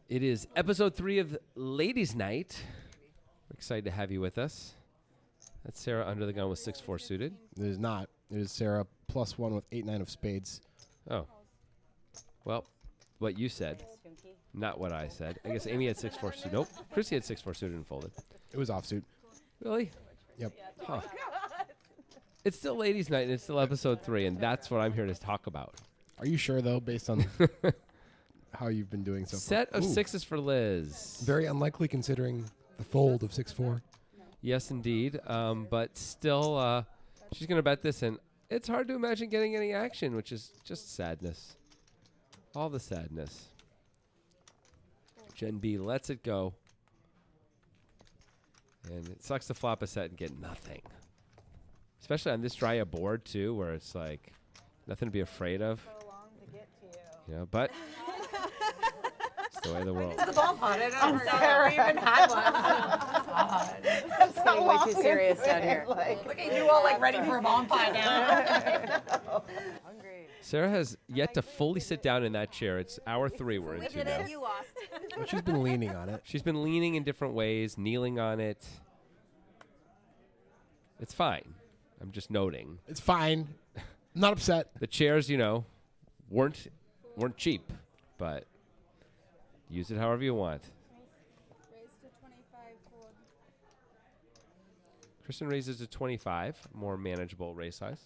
It is episode 3 of Ladies' Night. We're excited to have you with us. That's Sarah under the gun with 6-4 suited. It is not. It is Sarah +1 with 8-9 of spades. Oh. Well, what you said, not what I said. I guess Amy had 6-4 suited. Nope. Chrissy had 6-4 suited and folded. It was offsuit. Really? Yep. Huh. It's still Ladies' Night, and it's still episode 3, and that's what I'm here to talk about. Are you sure, though, based on how you've been doing so far? Set of sixes for Liz. Very unlikely considering the fold of 6-4. Yes, indeed. But still, she's going to bet this, and it's hard to imagine getting any action, which is just sadness. All the sadness. Gen B lets it go. And it sucks to flop a set and get nothing. Especially on this dry a board, too, where it's like nothing to be afraid of. So long to get to you. You know, but it's the way of the world. The ball pot. I don't know that we even had one. I'm getting way too serious down here. Like, look at you all like ready for a ball pot now. Hungry. Sarah has yet to fully sit down in that chair. It's hour 3 we're into now. You lost. But she's been leaning on it. She's been leaning in different ways, kneeling on it. It's fine. I'm just noting. It's fine. I'm not upset. The chairs, you know, weren't cheap, but use it however you want. Raise to 25, fold. Kristen raises to 25, more manageable raise size.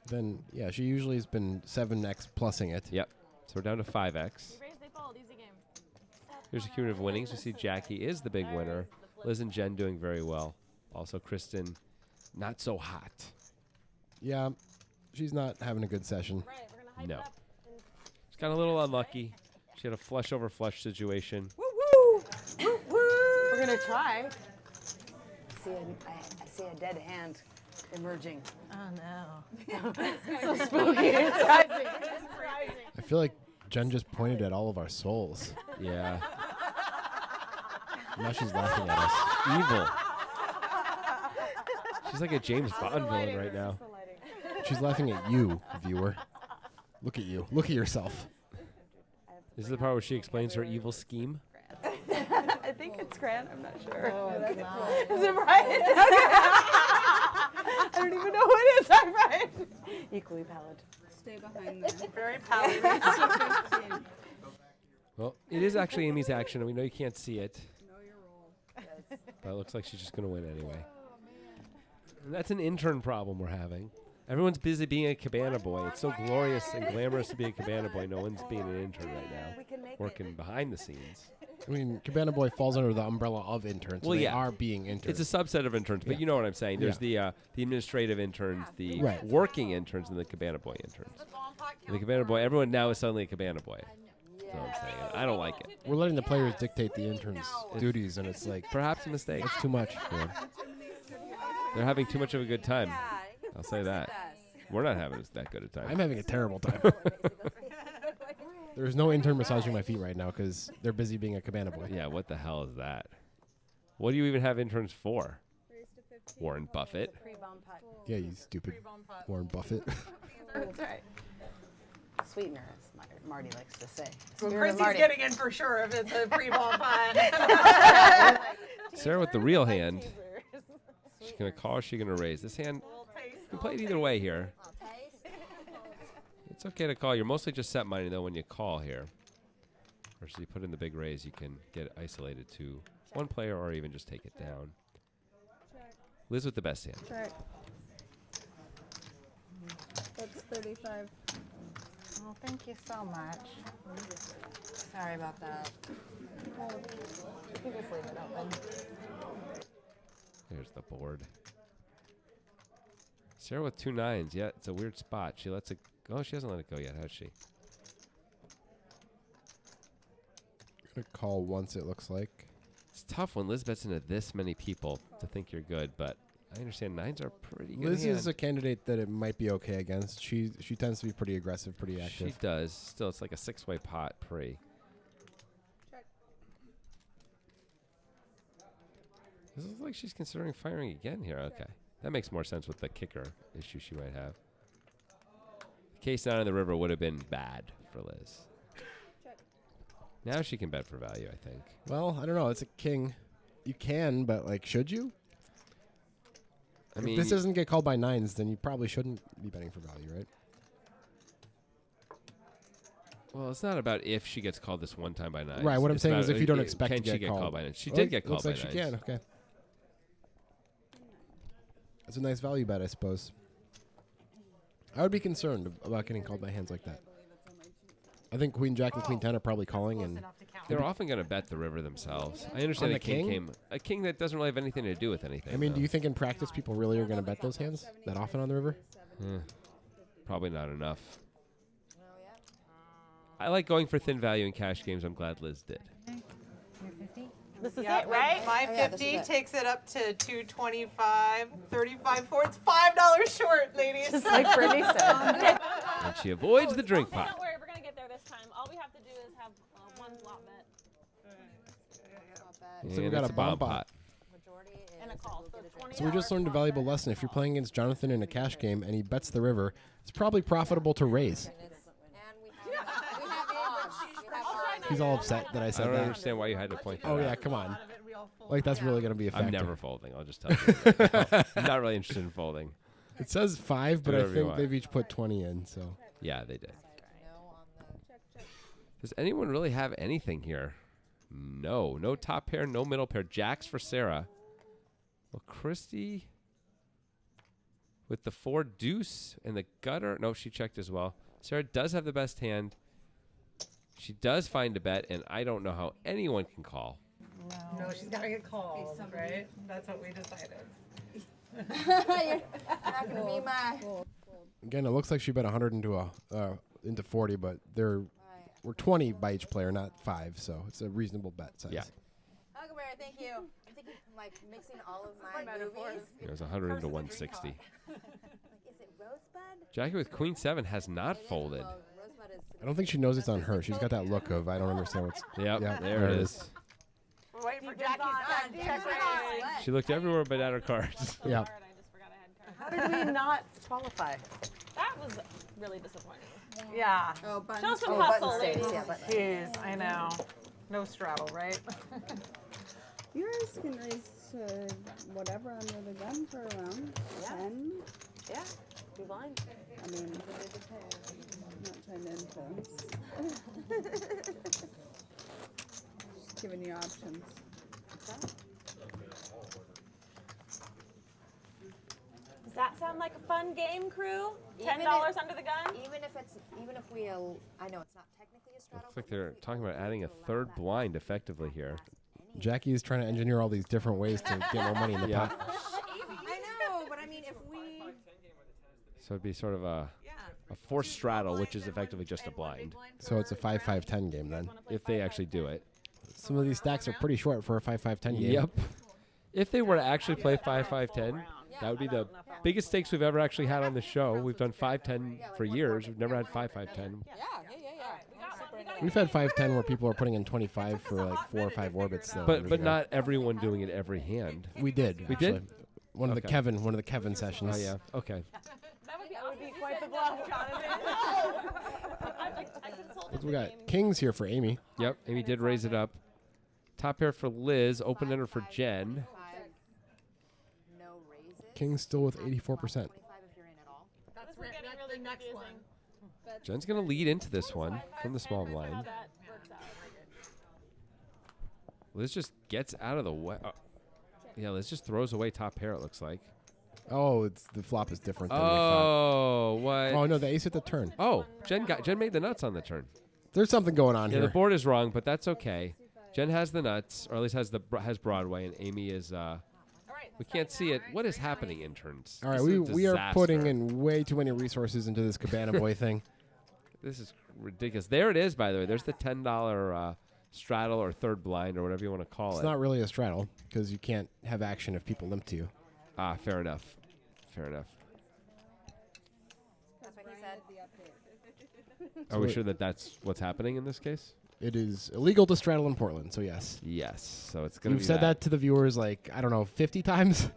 Then, yeah, she usually has been 7x plussing it. Yep. So we're down to 5x. Raise, they fold. Easy game. Here's a cumulative winnings. We see Jackie is the big winner. Liz and Jen doing very well. Also, Kristen, not so hot. Yeah, she's not having a good session. Right, we're going to hype No. it up. She's got a little unlucky. She had a flush over flush situation. Woo woo! Woo woo! We're gonna try. I see a dead hand emerging. Oh no! So spooky. It's rising. It's rising. I feel like Jen just pointed at all of our souls. Yeah. Now she's laughing at us. Evil. She's like a James Bond villain right now. She's laughing at you, viewer. Look at you. Look at yourself. This is the part where she explains her evil scheme. I think it's Grant. I'm not sure. Oh, that's not. Is it Brian? I don't even know who it is. I'm Brian. Equally pallid. Stay behind them. Very pallid. Well, it is actually Amy's action, and we know you can't see it. Know your role. But it looks like she's just going to win anyway. And that's an intern problem we're having. Everyone's busy being a cabana boy. It's so glorious and glamorous to be a cabana boy. No one's being an intern right now, working behind the scenes. I mean, Cabana Boy falls under the umbrella of interns. So Well, they yeah. are being interns. It's a subset of interns, but Yeah. you know what I'm saying. There's the administrative interns, the Right. working interns, and the cabana boy interns. And the cabana boy, everyone now is suddenly a cabana boy. That's what I'm saying. I don't like it. We're letting the players dictate the interns' duties, and it's like, Perhaps a mistake. it's too much. Yeah. They're having too much of a good time. I'll say that. We're not having that good a time. I'm having a terrible time. There's no intern massaging my feet right now because they're busy being a cabana boy. Yeah, what the hell is that? What do you even have interns for? Raise to 15. Warren Buffett. Pre-bomb pot. Yeah, you stupid Warren Buffett. That's right. Sweetener, as Marty likes to say. Well, Spirit of Chrissy's Marty. getting in for sure if it's a pre-ball pot. Sarah with the real hand. She's going to call or she's going to raise. This hand, you can play it either way here. It's okay to call. You're mostly just set money, though, when you call here. Or so you put in the big raise, you can get it isolated to one player or even just take it down. Check. Liz with the best hand. Check. That's 35. Oh, thank you so much. Sorry about that. You can just leave it open. There's the board. Sarah with 2 9s. Yeah, it's a weird spot. She lets it go. Oh, she hasn't let it go yet, has she? Gonna call once, it looks like. It's tough when Liz bets into this many people to think you're good, but I understand 9s are pretty good. Liz hand. is a candidate that it might be okay against. She tends to be pretty aggressive, pretty active. She does. Still, it's like a 6-way pot pre. Check. This looks like she's considering firing again here. Okay. That makes more sense with the kicker issue she might have. Case 9 on the river would have been bad for Liz. Check. Now she can bet for value, I think. Well, I don't know. It's a king. You can, but like, should you? I If mean, this doesn't get called by nines, then you probably shouldn't be betting for value, right? well, it's not about if she gets called this one time by nines. Right. What I'm It's saying about, is, if you don't expect can to she get called called by nines? She Well, did get called looks by like nines. she can. Okay. That's a nice value bet, I suppose. I would be concerned about getting called by hands like that. I think Queen Jack and Queen 10 are probably calling, and They're often going to bet the river themselves. I understand On a the king king? a king that doesn't really have anything to do with anything. I mean, though. do you think in practice people really are going to bet those hands that often on the river? Probably not enough. Oh, yeah. I like going for thin value in cash games. I'm glad Liz did. This is Yeah, it, right? My Oh, yeah, this 50 is it. takes it up to 225, 35 for it's $5 short, ladies. Just like Brittany said. And she avoids the drink Okay, pot. don't worry, we're gonna get there this time. All we have to do is have one flop bet So we And got it's a bomb pot. and a call. So $20. So we just learned a valuable lesson. If you're playing against Jonathan in a cash game and he bets the river, it's probably profitable to raise. He's all upset that I I said don't that. understand why you had to point that Oh, out. yeah, come on. Like, that's really going to be a factor. I'm never folding. I'll just tell you. No, I'm not really interested in folding. It says 5, but I whatever you think want. they've each put 20 in, so. Yeah, they did. Does anyone really have anything here? No. No top pair, no middle pair. Jacks for Sarah. Well, Christy with the 4 deuce and the gutter. No, she checked as well. Sarah does have the best hand. She does find a bet, and I don't know how anyone can call. No, she's got to get called, right? That's what we decided. You're not going to be my. Again, it looks like she bet 100 into 40, but we're 20 by each player, not 5, so it's a reasonable bet size. Yeah. Huckleberry, thank you. I'm thinking, like, mixing all of my movies. It was 100 into 160. Is it Rosebud? Jackie with Queen 7 has not folded. Well, Rosebud is. I don't think she knows it's on her. She's got that look of, I don't understand what's... Yep, Yeah, there it is. We're waiting for Jackie's back. Check raise. She looked everywhere but at her cards. Yeah. I just forgot I had cards. How did we not qualify? That was really disappointing. Yeah. Oh, buttons. Show some Oh, hustle, button stays. ladies. Yeah, button. Jeez, I know. No straddle, right? You guys can raise to whatever under the gun for around 10. Yeah, be blind. I mean, I'm not trying to influence. Just giving you options. Does that sound like a fun game, crew? Even $10 if- under the gun? Even if we, I know it's not technically a straddle. Looks like they're talking about adding a third blind effectively here. Jackie is trying to engineer all these different ways to get more money in the Yeah. pot. I know, but I mean, if we. So it'd be sort of a forced straddle, which is effectively just a blind, So it's a 5-5-10 game then. if they actually do it. Some of these stacks are pretty short for a 5-5-10 game. Yep. If they were to actually play 5-5-10, that would be the biggest stakes we've ever actually had on the show. We've done 5-10 for years. We've never had 5-5-10. Yeah. We've had 5-10 where people are putting in 25 for like 4 or 5 orbits. Though, But not everyone doing it every hand. We did. We actually. did? One of the Okay. Kevin sessions. Oh, yeah. Okay. That would be quite the bluff, Jonathan. I consulted We the got game. kings here for Amy. Yep. Amy did raise it up. Top pair for Liz. Open ender for Jen. 5, no raises. Kings still with 84%. 25 if you're in at all. That's This is getting really confusing. Jen's going to lead into this one from the small How blind. that works out. Liz just gets out of the way. Yeah, Liz just throws away top pair, it looks like. Oh, the flop is different than we thought. Oh, what? Oh, no, the ace at the turn. Oh, Jen made the nuts on the turn. There's something going on Yeah, here. the board is wrong, but that's okay. Jen has the nuts, or at least has Broadway, and Amy is. We can't see it. What is happening, interns? All right, This is a we are putting disaster. in way too many resources into this Cabana Boy thing. This is ridiculous. There it is, by the way. There's the $10 straddle or third blind or whatever you want to call It's it. not really a straddle because you can't have action if people limp to you. Ah, fair enough. Fair enough. That's what he said. Are we sure that that's what's happening in this case? It is illegal to straddle in Portland, so yes. Yes. So it's going to be You've said that to the viewers like, I don't know, 50 times?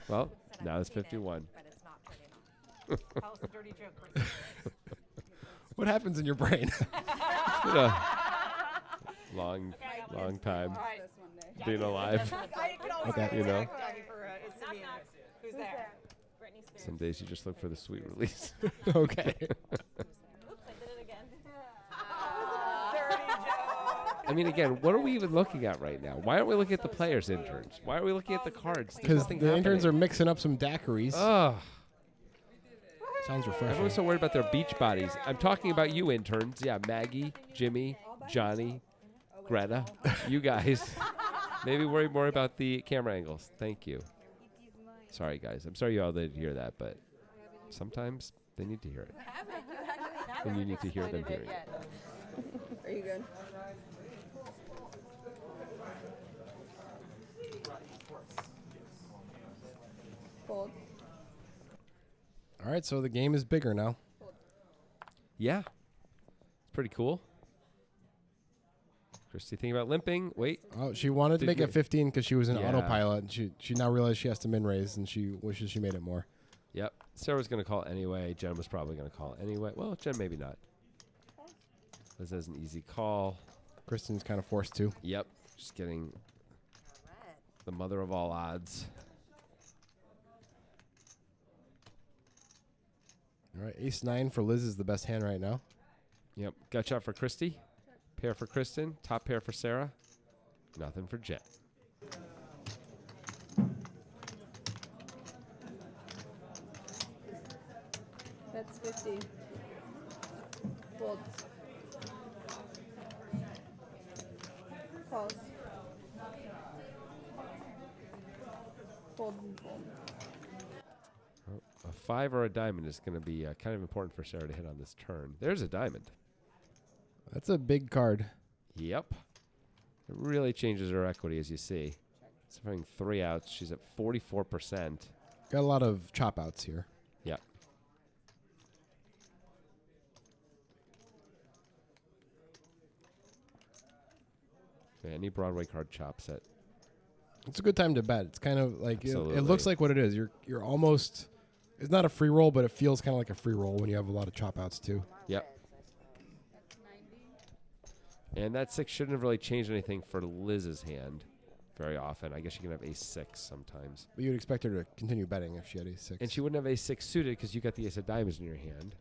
Well, now it's 51. But it's not pretty enough. Tell us a dirty joke, Chris. What happens in your brain? It's been a long time All right. This one day. being alive. I can always Okay. check You know. Jackie for Simeon. Who's there? Britney Spears. Some days you just look for the sweet release. Okay. Oops, I did it again. Dirty joke. I mean, again, what are we even looking at right now? Why aren't we looking at the players' interns? Why are we looking at the cards? There's Because nothing the interns are happening. mixing up some daiquiris. Ugh. Sounds refreshing. Everyone's so worried about their beach bodies. I'm talking about you interns. Yeah, Maggie, Jimmy, Johnny, Greta, you guys. Maybe worry more about the camera angles. Thank you. Sorry, guys. I'm sorry you all didn't hear that, but sometimes they need to hear it. And you need to hear them hearing it. Are you good? Fold. All right, so the game is bigger now. Yeah. It's pretty cool. Christy thinking about limping. Wait. Oh, she wanted to Did make you- it 15 because she was in Yeah. autopilot, and she now realized she has to min raise, and she wishes she made it more. Yep. Sarah was going to call anyway. Jen was probably going to call anyway. Well, Jen maybe not. This is an easy call. Kristen's kind of forced to. Yep. Just getting the mother of all odds. All right, ace 9 for Liz is the best hand right now. Yep. Gut shot for Christy. Pair for Kristen. Top pair for Sarah. Nothing for Jen. That's 50. Folds. Calls. Fold and fold. A 5 or a diamond is going to be kind of important for Sarah to hit on this turn. There's a diamond. That's a big card. Yep. It really changes her equity, as you see. So having 3 outs, she's at 44%. Got a lot of chop outs here. Yep. Yeah, any Broadway card chops it. It's a good time to bet. It's kind of like it Absolutely. looks like what it is. You're almost. It's not a free roll, but it feels kind of like a free roll when you have a lot of chop outs too. Yep. That's 90. And that 6 shouldn't have really changed anything for Liz's hand very often. I guess she can have ace 6 sometimes. But you'd expect her to continue betting if she had ace 6. And she wouldn't have ace 6 suited because you got the ace of diamonds in your hand.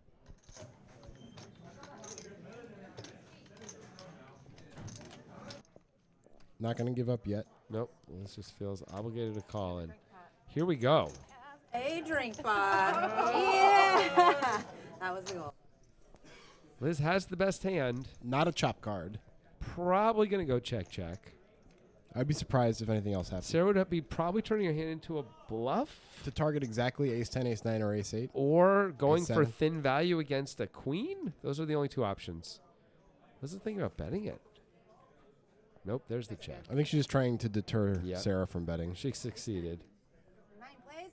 Not going to give up yet. Nope. Liz just feels obligated to call. And here we go. A drink pot. Yeah. That was the goal. Liz has the best hand. Not a chop card. Probably going to go check, check. I'd be surprised if anything else happened. Sarah would be probably turning her hand into a bluff To target exactly ace 10, ace 9, or ace 8. or going for 7. thin value against a queen. Those are the only 2 options. Liz is thinking about betting it. Nope, there's the check. I think she's just trying to deter Yeah. Sarah from betting. She succeeded. 9 plays.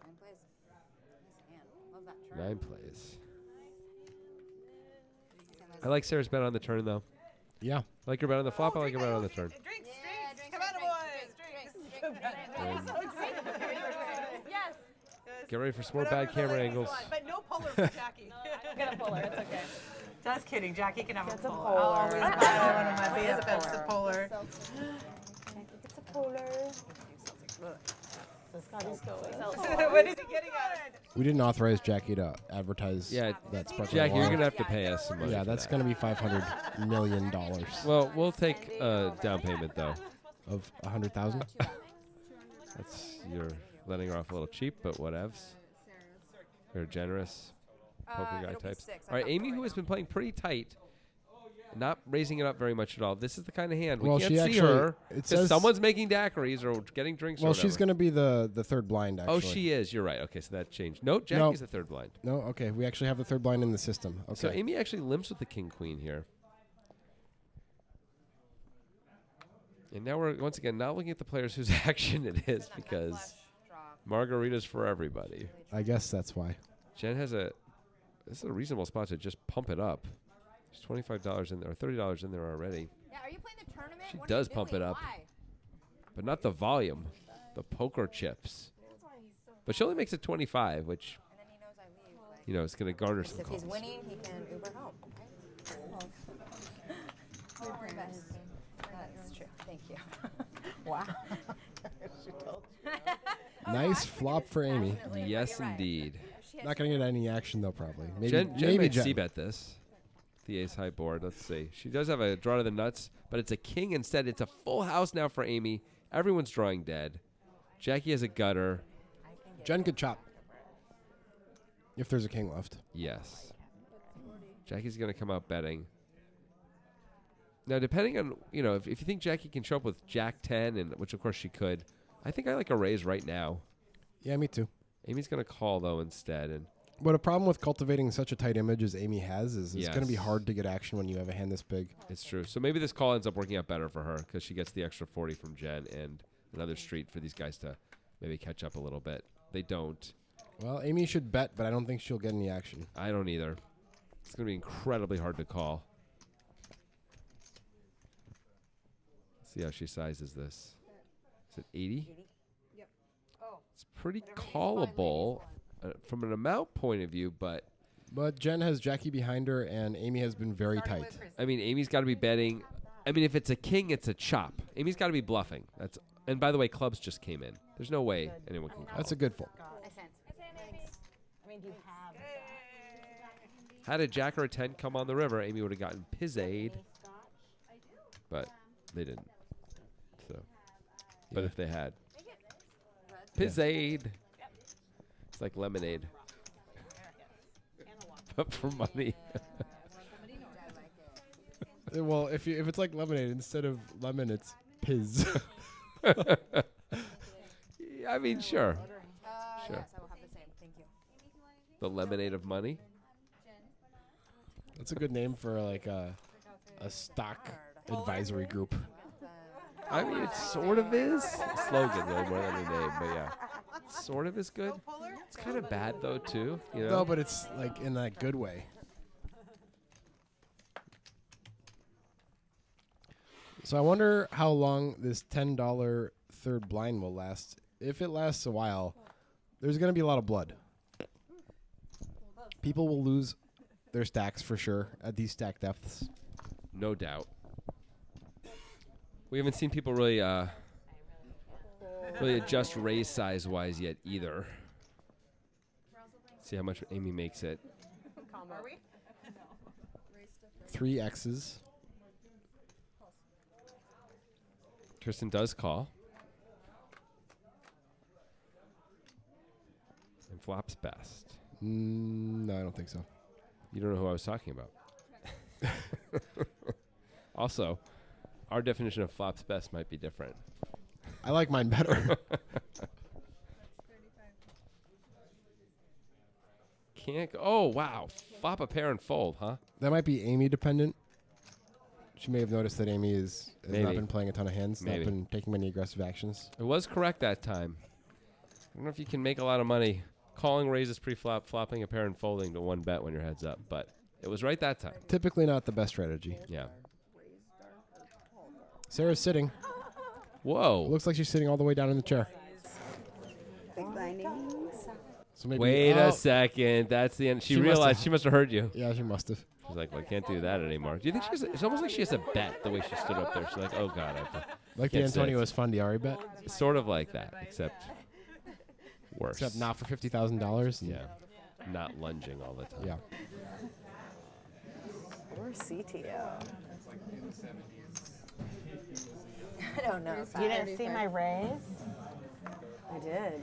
9 plays. Nice hand. Love that turn. 9 plays. I like Sarah's bet on the turn, though. Yeah. I like her bet on the flop. I like her bet on the turn. Drinks, drinks. drinks, Come on, drinks, boys. Drinks. Yes. Get ready for some more Whatever bad the camera ladies angles. want, but no polar for Jackie. I'm gonna pull her. It's okay. Just kidding. Jackie can have That's a a polar. polar. I'll always buy one of my What is a BFFs a polar. It's a polar. Scotty's going. What is he getting at? We didn't authorize Jackie to advertise Yeah, that sparkling Jackie, you're water. going to have to pay us some money. Yeah, for that's that. going to be $500 million Well, we'll take a down payment, though. of 100,000. That's You're letting her off a little cheap, but whatevs. You're generous. Poker guy it'll be types. 6. All right, Amy, who has been playing pretty tight, not raising it up very much at all. This is the kind of hand. We Well, can't she see actually- her it because says- someone's making daiquiris or getting drinks or Well, whatever. she's going to be the third blind, actually. Oh, she is. You're right. Okay, so that changed. No, Jackie's the third blind. No, okay. We actually have the third blind in the system. Okay. So Amy actually limps with the king-queen here. And now we're, once again, not looking at the players whose action it is because margaritas for everybody. I guess that's why. Jen has this is a reasonable spot to just pump it up. There's $25 in there, or $30 in there already. Yeah, are you playing the tournament? She What does are you pump it doing? up. Why? But not the volume, the poker chips. But she only makes it 25, which you know, it's going to garner some If calls. he's winning, he can Uber home. That's true. Thank you. Wow. Nice flop for Amy. Yes, indeed. Not going to get any action, though, probably. Maybe, Jen maybe might Jen. c-bet this. The ace high board. Let's see. She does have a draw to the nuts, but it's a king instead. It's a full house now for Amy. Everyone's drawing dead. Jackie has a gutter. Jen could chop. If there's a king left. Yes. Jackie's going to come out betting. Now, depending on, you know, if you think Jackie can show up with Jack 10, and which of course she could, I think I like a raise right now. Yeah, me too. Amy's going to call, though, instead. And But a problem with cultivating such a tight image as Amy has is it's going to be Yes. hard to get action when you have a hand this big. it's true. So maybe this call ends up working out better for her because she gets the extra 40 from Jen and another street for these guys to maybe catch up a little bit. They don't. Well, Amy should bet, but I don't think she'll get any action. I don't either. It's going to be incredibly hard to call. Let's see how she sizes this. Is it 80? Yep. It's pretty callable from an amount point of view, but But Jen has Jackie behind her, and Amy has been very tight. I mean, Amy's got to be betting. I mean, if it's a king, it's a chop. Amy's got to be bluffing. That's. And by the way, clubs just came in. There's no way anyone can call. That's a good fold. I mean, do you have? Had a jack or a 10 come on the river, Amy would have gotten pizzade. But they didn't. So, but Yeah. if they had, pizzade. It's like lemonade, but for money. Well, if it's like lemonade, instead of lemon, it's piz. Yeah, I mean, sure. Sure. Yes, I will have the same. Thank you. The lemonade of money. That's a good name for like a stock advisory group. I mean, it sort of is. Slogan, really, more than a name, but yeah. It sort of is good. It's kind of bad, though, too. You know? No, but it's like in that good way. So I wonder how long this $10 third blind will last. If it lasts a while, there's going to be a lot of blood. People will lose their stacks for sure at these stack depths. No doubt. We haven't seen people really really adjust raise size wise yet either. See how much Amy makes it. Are we? 3 X's. Kristen does call. And flops best. No, I don't think so. You don't know who I was talking about. Also, our definition of flops best might be different. I like mine better. Can't go. Oh, wow. Flop a pair and fold, huh? That might be Amy dependent. She may have noticed that Amy has Maybe. not been playing a ton of hands, Maybe. not been taking many aggressive actions. It was correct that time. I don't know if you can make a lot of money calling raises pre-flop, flopping a pair and folding to one bet when your head's up, but it was right that time. Typically not the best strategy. Yeah. Sarah's sitting. Whoa. Looks like she's sitting all the way down in the chair. Big blindings. So maybe Wait a second. That's the end. She She must realized have- she must have heard you. Yeah, she must have. She's like, well, I can't do that anymore. Do you think she has it's almost like she has a bet the way she stood up there. She's like, oh, God. I have to. Like the Can't sit. Antonio Esfandiari bet, Sort of like that, except worse. except not for $50,000. Yeah. Not lunging all the time. Yeah. Or CTO. I don't know. You didn't see my raise? I did.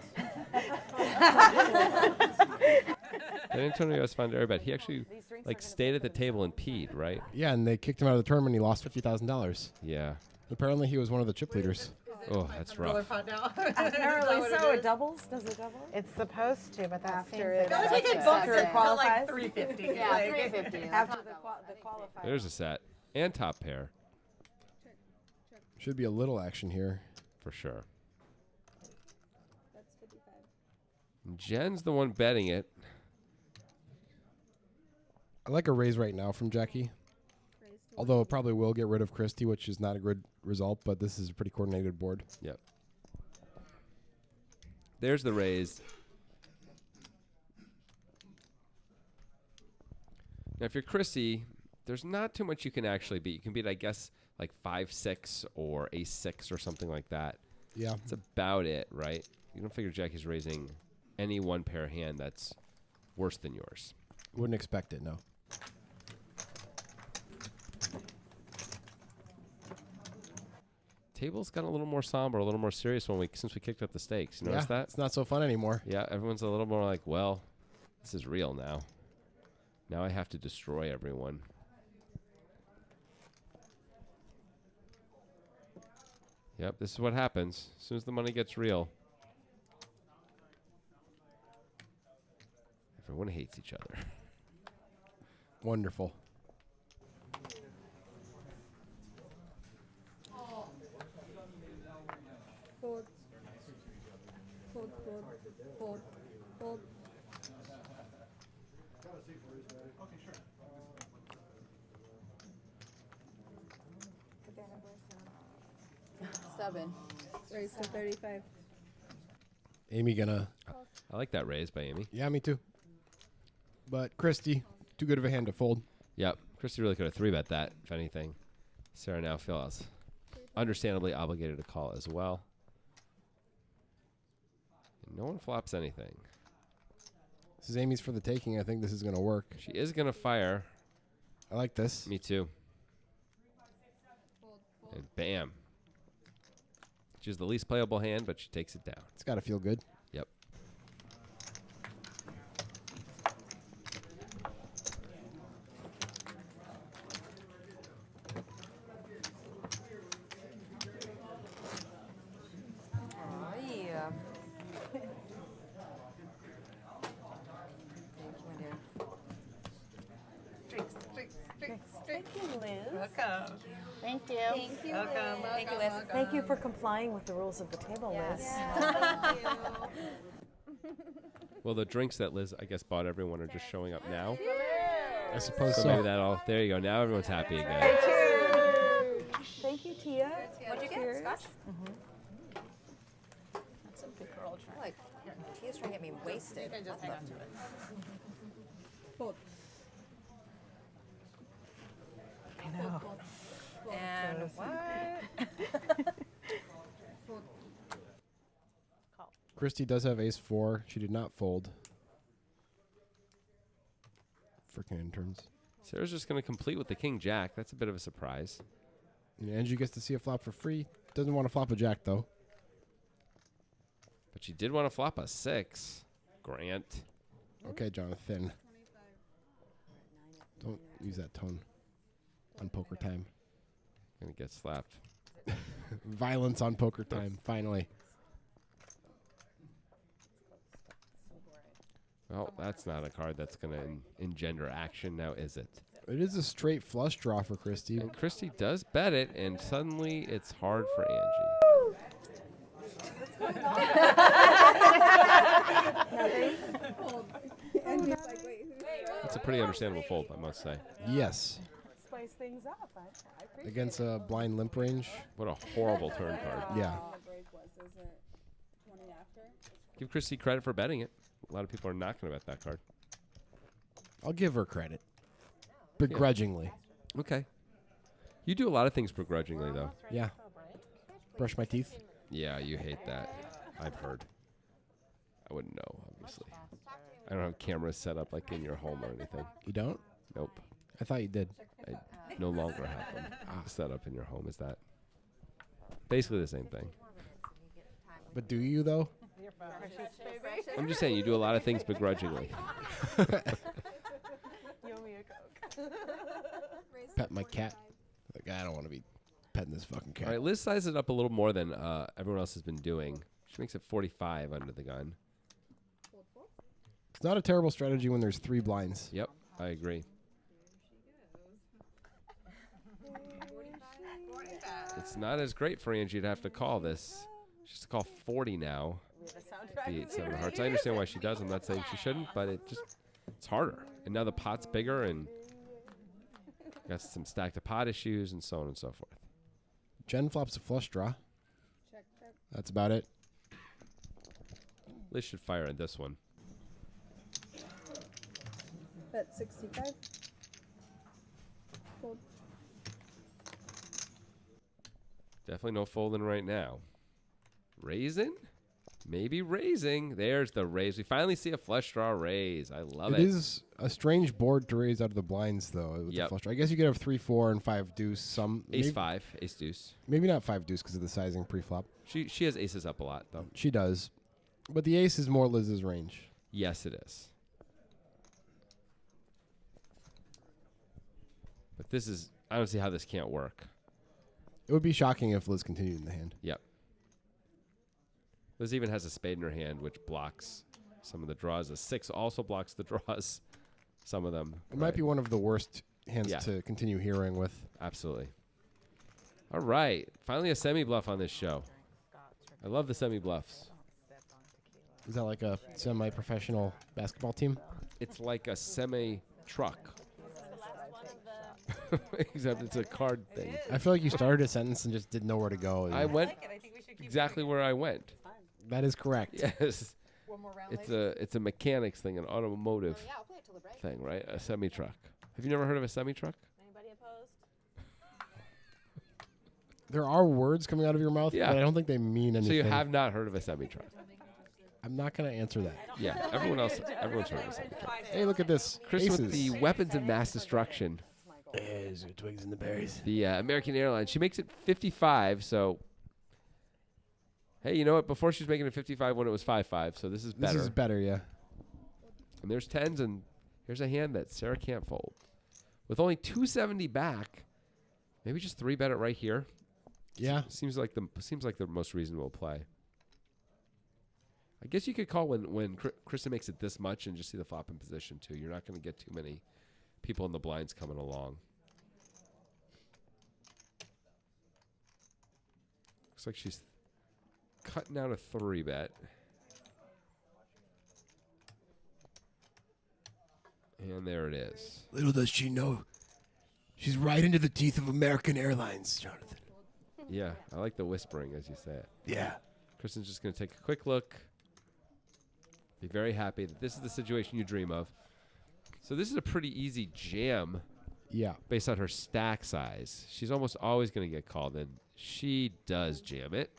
That Antonio Esfandiari bet, he actually like stayed at the table and peed, right? Yeah, and they kicked him out of the tournament. He lost $50,000. Yeah. Apparently, he was one of the chip leaders. Oh, that's rough. Apparently so. It doubles? Does it double? It's supposed to, but that After seems it- like That's it it. bumps After it it to qualifies? like 350. Yeah, like, 350. After the qualifier. There's a set. And top pair, Should be a little action here. for sure. That's 55. Jen's the one betting it. I like a raise right now from Jackie. Raise to Although it probably will get rid of Christie, which is not a good result, but this is a pretty coordinated board. Yep. There's the raise. Now, if you're Chrissy, there's not too much you can actually beat. You can beat, I guess, like 5-6 or ace-6 or something like that. Yeah. That's about it, right? You don't figure Jackie's raising any one pair hand that's worse than yours. Wouldn't expect it, no. Table's got a little more somber, a little more serious since we kicked up the stakes. You notice that? It's not so fun anymore. Yeah, everyone's a little more like, well, this is real now. Now I have to destroy everyone. Yep, this is what happens as soon as the money gets real. Everyone hates each other. Wonderful. Fold. Fold, fold, fold, fold. Seven. Raise to 35. Amy gonna... I like that raise by Amy. Yeah, me too. But Christy, too good of a hand to fold. Yep, Christy really could have 3-bet that, if anything. Sarah now feels understandably obligated to call as well. And no one flops anything. This is Amy's for the taking. I think this is going to work. She is going to fire. I like this. Me too. And bam. She's the least playable hand, but she takes it down. It's got to feel good. Yep. Oh, yeah. Drinks, drinks, drinks, Thank you, Liz. Welcome. Thank you. Thank you, Welcome. Liz. Thank you, Liz. Thank you for complying with the rules of the table, Liz. Well, the drinks that Liz, I guess, bought everyone are just showing up now. I suppose So so. maybe that'll, there you go. Now everyone's happy again. Thank you, Tia. What'd you get, Cheers. Scotch? That's a big girl trying. Like, Tia's trying to get me wasted. You can just hang on to it. Fold. I know. And what? Christy does have ace-4. She did not fold. Freaking interns. Sarah's just going to complete with the king-jack. That's a bit of a surprise. And Angie gets to see a flop for free. Doesn't want to flop a jack, though. But she did want to flop a 6. Grant. Okay, Jonathan. Don't use that tone on poker time. Going to get slapped. Violence on poker time, finally. Well, that's not a card that's going to engender action now, is it? It is a straight flush draw for Christy. And Christy does bet it, and suddenly it's hard for Angie. And he's like, wait, who's That's a pretty understandable fold, I must say. Yes. Spice things up. I appreciate Against a blind limp range. What a horrible turn card. Yeah. the break was? Is it 20 after? Give Christy credit for betting it. A lot of people are not going to bet that card. I'll give her credit. Begrudgingly. Okay. You do a lot of things begrudgingly, though. Yeah. Brush my teeth. Yeah, you hate that. I've heard. I wouldn't know, obviously. I don't have cameras set up like in your home or anything. You don't? Nope. I thought you did. I no longer have them set up in your home. Is that basically the same thing? But do you, though? I'm just saying you do a lot of things begrudgingly. You owe me a Coke. Pet my cat. Like, I don't want to be petting this fucking cat. All right, Liz sizes it up a little more than everyone else has been doing. She makes it 45 under the gun. It's not a terrible strategy when there's 3 blinds. Yep, I agree. It's not as great for Angie to have to call this. She has to call 40 now. The 8-7 of hearts. I understand why she does. I'm not saying she shouldn't, but it's harder. And now the pot's bigger, and got some stack to pot issues, and so on and so forth. Jen flops a flush draw. Check, check. That's about it. Liz should fire on this one. Bet 65. Fold. Definitely no folding right now. Raising? Maybe raising. There's the raise. We finally see a flush draw raise. I love it. It is a strange board to raise out of the blinds, though. With the Yep. flush draw. I guess you could have 3, 4, and 5 deuce. Some Ace maybe, 5, ace deuce. maybe not 5 deuce because of the sizing pre-flop. She has aces up a lot, though. She does, but the ace is more Liz's range. Yes, it is. But this is, I don't see how this can't work. It would be shocking if Liz continued in the hand. Yep. Liz even has a spade in her hand, which blocks some of the draws. A 6 also blocks the draws, some of them. It might be one of the worst hands Yeah. to continue heroing with. Absolutely. All right. Finally a semi-bluff on this show. I love the semi-bluffs. Is that like a semi-professional basketball team? It's like a semi-truck. Except it's a card thing. I feel like you started a sentence and just didn't know where to go. I went exactly where I went. That is correct. Yes. It's a mechanics thing, an automotive thing, right? A semi-truck. Have you never heard of a semi-truck? Anybody opposed? There are words coming out of your mouth, Yeah. but I don't think they mean anything. So you have not heard of a semi-truck? I'm not going to answer that. Yeah. Everyone's heard of a semi-truck. Hey, look at this. Chris Aces. with the weapons of mass destruction. There's the twigs and the berries. The American Airlines. She makes it 55, so... Hey, you know what? Before she was making it 55 when it was 5-5, so this is better. This is better, yeah. And there's 10s, and here's a hand that Sarah can't fold. With only 270 back, maybe just 3-bet it right here. Yeah. Seems like the most reasonable play. I guess you could call when Kristen makes it this much and just see the flop in position, too. You're not going to get too many people in the blinds coming along. Looks like she's cutting out a 3-bet. And there it is. Little does she know, she's right into the teeth of American Airlines, Jonathan. Yeah, I like the whispering as you say it. Yeah. Kristen's just going to take a quick look. Be very happy that this is the situation you dream of. So this is a pretty easy jam. Yeah. Based on her stack size. She's almost always going to get called in. She does jam it.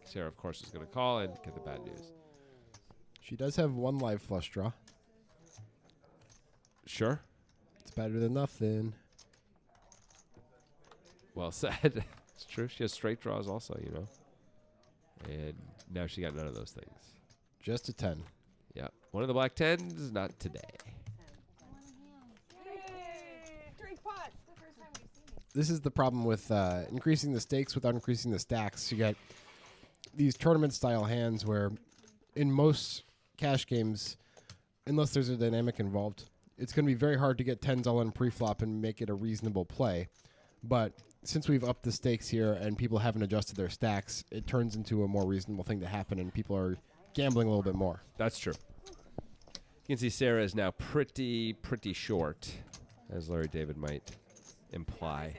Sarah, of course, is going to call and get the bad news. She does have one live flush draw. Sure. It's better than nothing. Well said. It's true. She has straight draws also, you know. And now she got none of those things. Just a 10. Yep. One of the black 10s, not today. Drink pot. This is the problem with increasing the stakes without increasing the stacks. You get these tournament-style hands where in most cash games, unless there's a dynamic involved, it's going to be very hard to get 10s all in pre-flop and make it a reasonable play. But since we've upped the stakes here and people haven't adjusted their stacks, it turns into a more reasonable thing to happen, and people are gambling a little bit more. That's true. You can see Sarah is now pretty short, as Larry David might imply.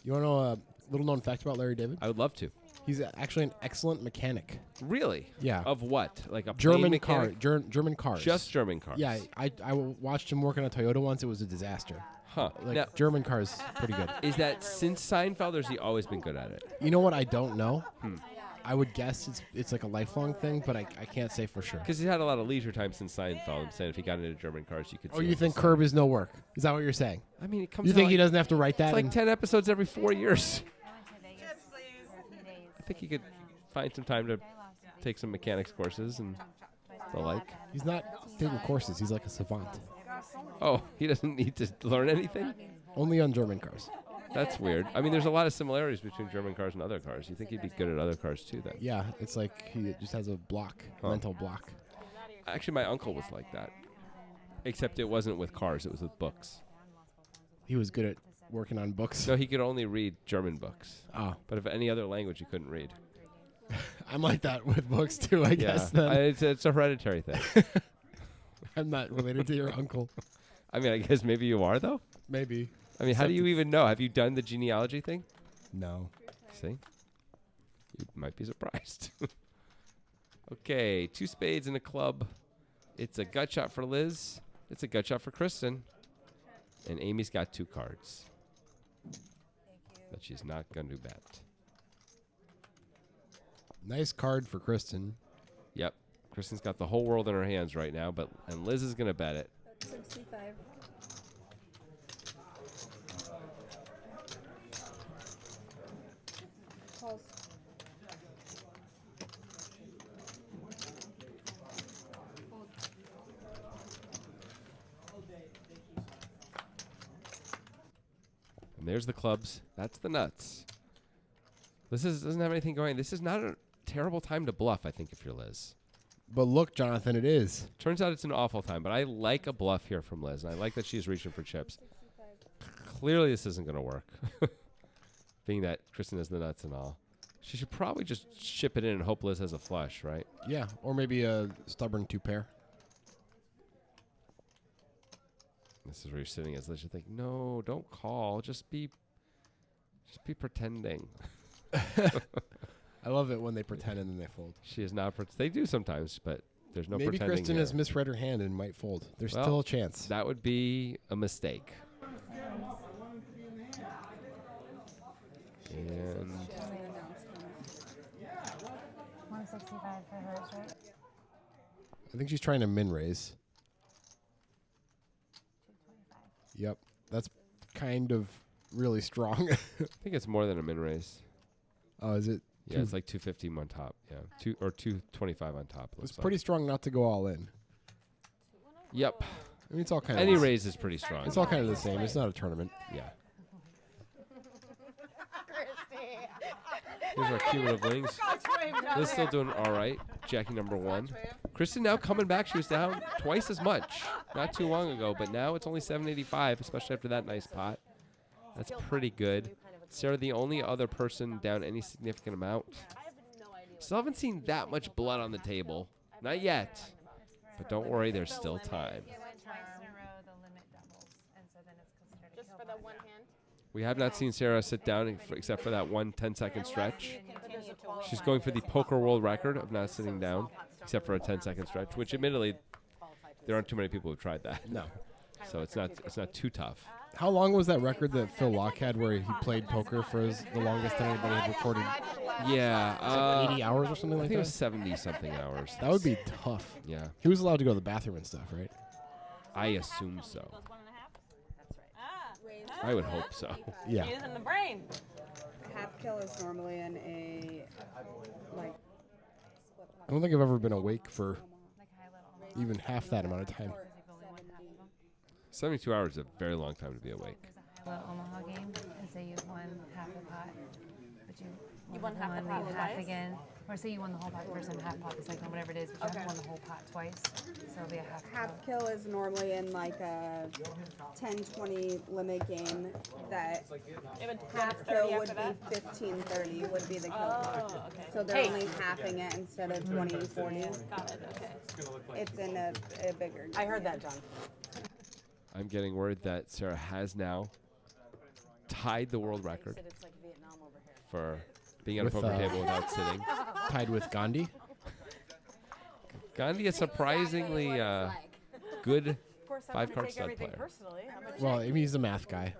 You want to know a little-known fact about Larry David? I would love to. He's actually an excellent mechanic. Really? Yeah. Of what? Like a German plane car, mechanic? German cars. Just German cars. Yeah, I watched him work on a Toyota once. It was a disaster. Huh. Like Now, German cars, pretty good. is that since Seinfeld, or has he always been good at it? You know what? I don't know. I would guess it's like a lifelong thing, but I can't say for sure. Because he's had a lot of leisure time since Seinfeld. I'm saying if he got into German cars, you could. Oh, see you him think for Curb is no work? Is that what you're saying? I mean, it comes. You out think he like- doesn't have to write that? It's like in- 10 episodes every 4 years. Yes, please. I think he could find some time to take some mechanics courses and the like. He's not taking courses. He's like a savant. Oh, he doesn't need to learn anything? Only on German cars. That's weird. I mean, there's a lot of similarities between German cars and other cars. You think he'd be good at other cars too, then? Yeah, it's like he just has a block, Huh. mental block. Actually, my uncle was like that. Except it wasn't with cars, it was with books. He was good at working on books. So he could only read German books. Oh, But if any other language, he couldn't read. I'm like that with books too, I guess. Then It's a hereditary thing. I'm not related to your uncle. I mean, I guess maybe you are, though. Maybe. I mean, how do you even know? Have you done the genealogy thing? No. See? You might be surprised. Okay, 2 spades and a club. It's a gut shot for Liz. It's a gut shot for Kristen. And Amy's got 2 cards. That she's not going to bet. Nice card for Kristen. Yep. Kristen's got the whole world in her hands right now, and Liz is going to bet it. 65. Calls. And there's the clubs. That's the nuts. Doesn't have anything going. This is not a terrible time to bluff, I think, if you're Liz. But look, Jonathan, it is. Turns out it's an awful time, but I like a bluff here from Liz, and I like that she's reaching for chips. Clearly, this isn't going to work, being that Kristen has the nuts and all. She should probably just ship it in and hope Liz has a flush, right? Yeah, or maybe a stubborn 2-pair. This is where you're sitting as Liz. You think, no, don't call. Just be pretending. I love it when they pretend and then they fold. She is not. They do sometimes, but there's no Maybe pretending. Kristen here. has misread her hand and might fold. There's Well, still a chance. That would be a mistake. And 165 for hers, right? I think she's trying to min raise. 225. Yep, that's kind of really strong. I think it's more than a min raise. Oh, is it? Yeah, it's like 250 on top. Yeah, 225 on top. It's pretty strong not to go all in. Yep. I mean, it's all kind Any of raise is pretty strong. It's all kind of the same. It's not a tournament. Yeah. Here's our cumulative wings. Liz still doing all right. Jackie number 1. Kristen now coming back. She was down twice as much not too long ago, but now it's only 785, especially after that nice pot. That's pretty good. Sarah, the only other person down any significant amount. Still haven't seen that much blood on the table. Not yet. But don't worry, there's still time. Twice in a row, the limit doubles, and so then it's considered a Just kill for the pot. one hand. We have not seen Sarah sit down except for that one 10-second stretch. She's going for the poker world record of not sitting down, except for a 10-second stretch, which admittedly, there aren't too many people who've tried that. No. So it's not too tough. How long was that record that Phil Locke had where he played poker for the longest that anybody had recorded? Yeah. 80 hours or something I like think it that? was 70-something hours. That would be tough. Yeah. He was allowed to go to the bathroom and stuff, right? I assume so. That's right. I would hope so. Yeah. Using the brain. Half kill is normally in a like. I don't think I've ever been awake for Like high little. even half that amount of time. Because you've only won half of them. 72 hours is a very long time to be awake. There's a high little Omaha game, and say you've won half the pot, but you won half the one, pot leave with half ice? again. Or say you won the whole pot first and half pot the second, whatever it is, but you haven't won the whole pot twice. So it'll be a half Half kill. kill is normally in like a 10-20 limit game that If it's half 30 kill after would that. be 15-30 would be the kill pot. Oh, okay. So they're only halving it instead of 20-40. Got it. Okay. It's in a bigger game. I heard that, John. I'm getting word that Sarah has now tied the world record Said it's like Vietnam over here. for being at a With, poker table without sitting. Tied with Gandhi. Gandhi is surprisingly good Of course, I 5-card take stud everything player. personally. I'm a Well, I mean, he's a math guy.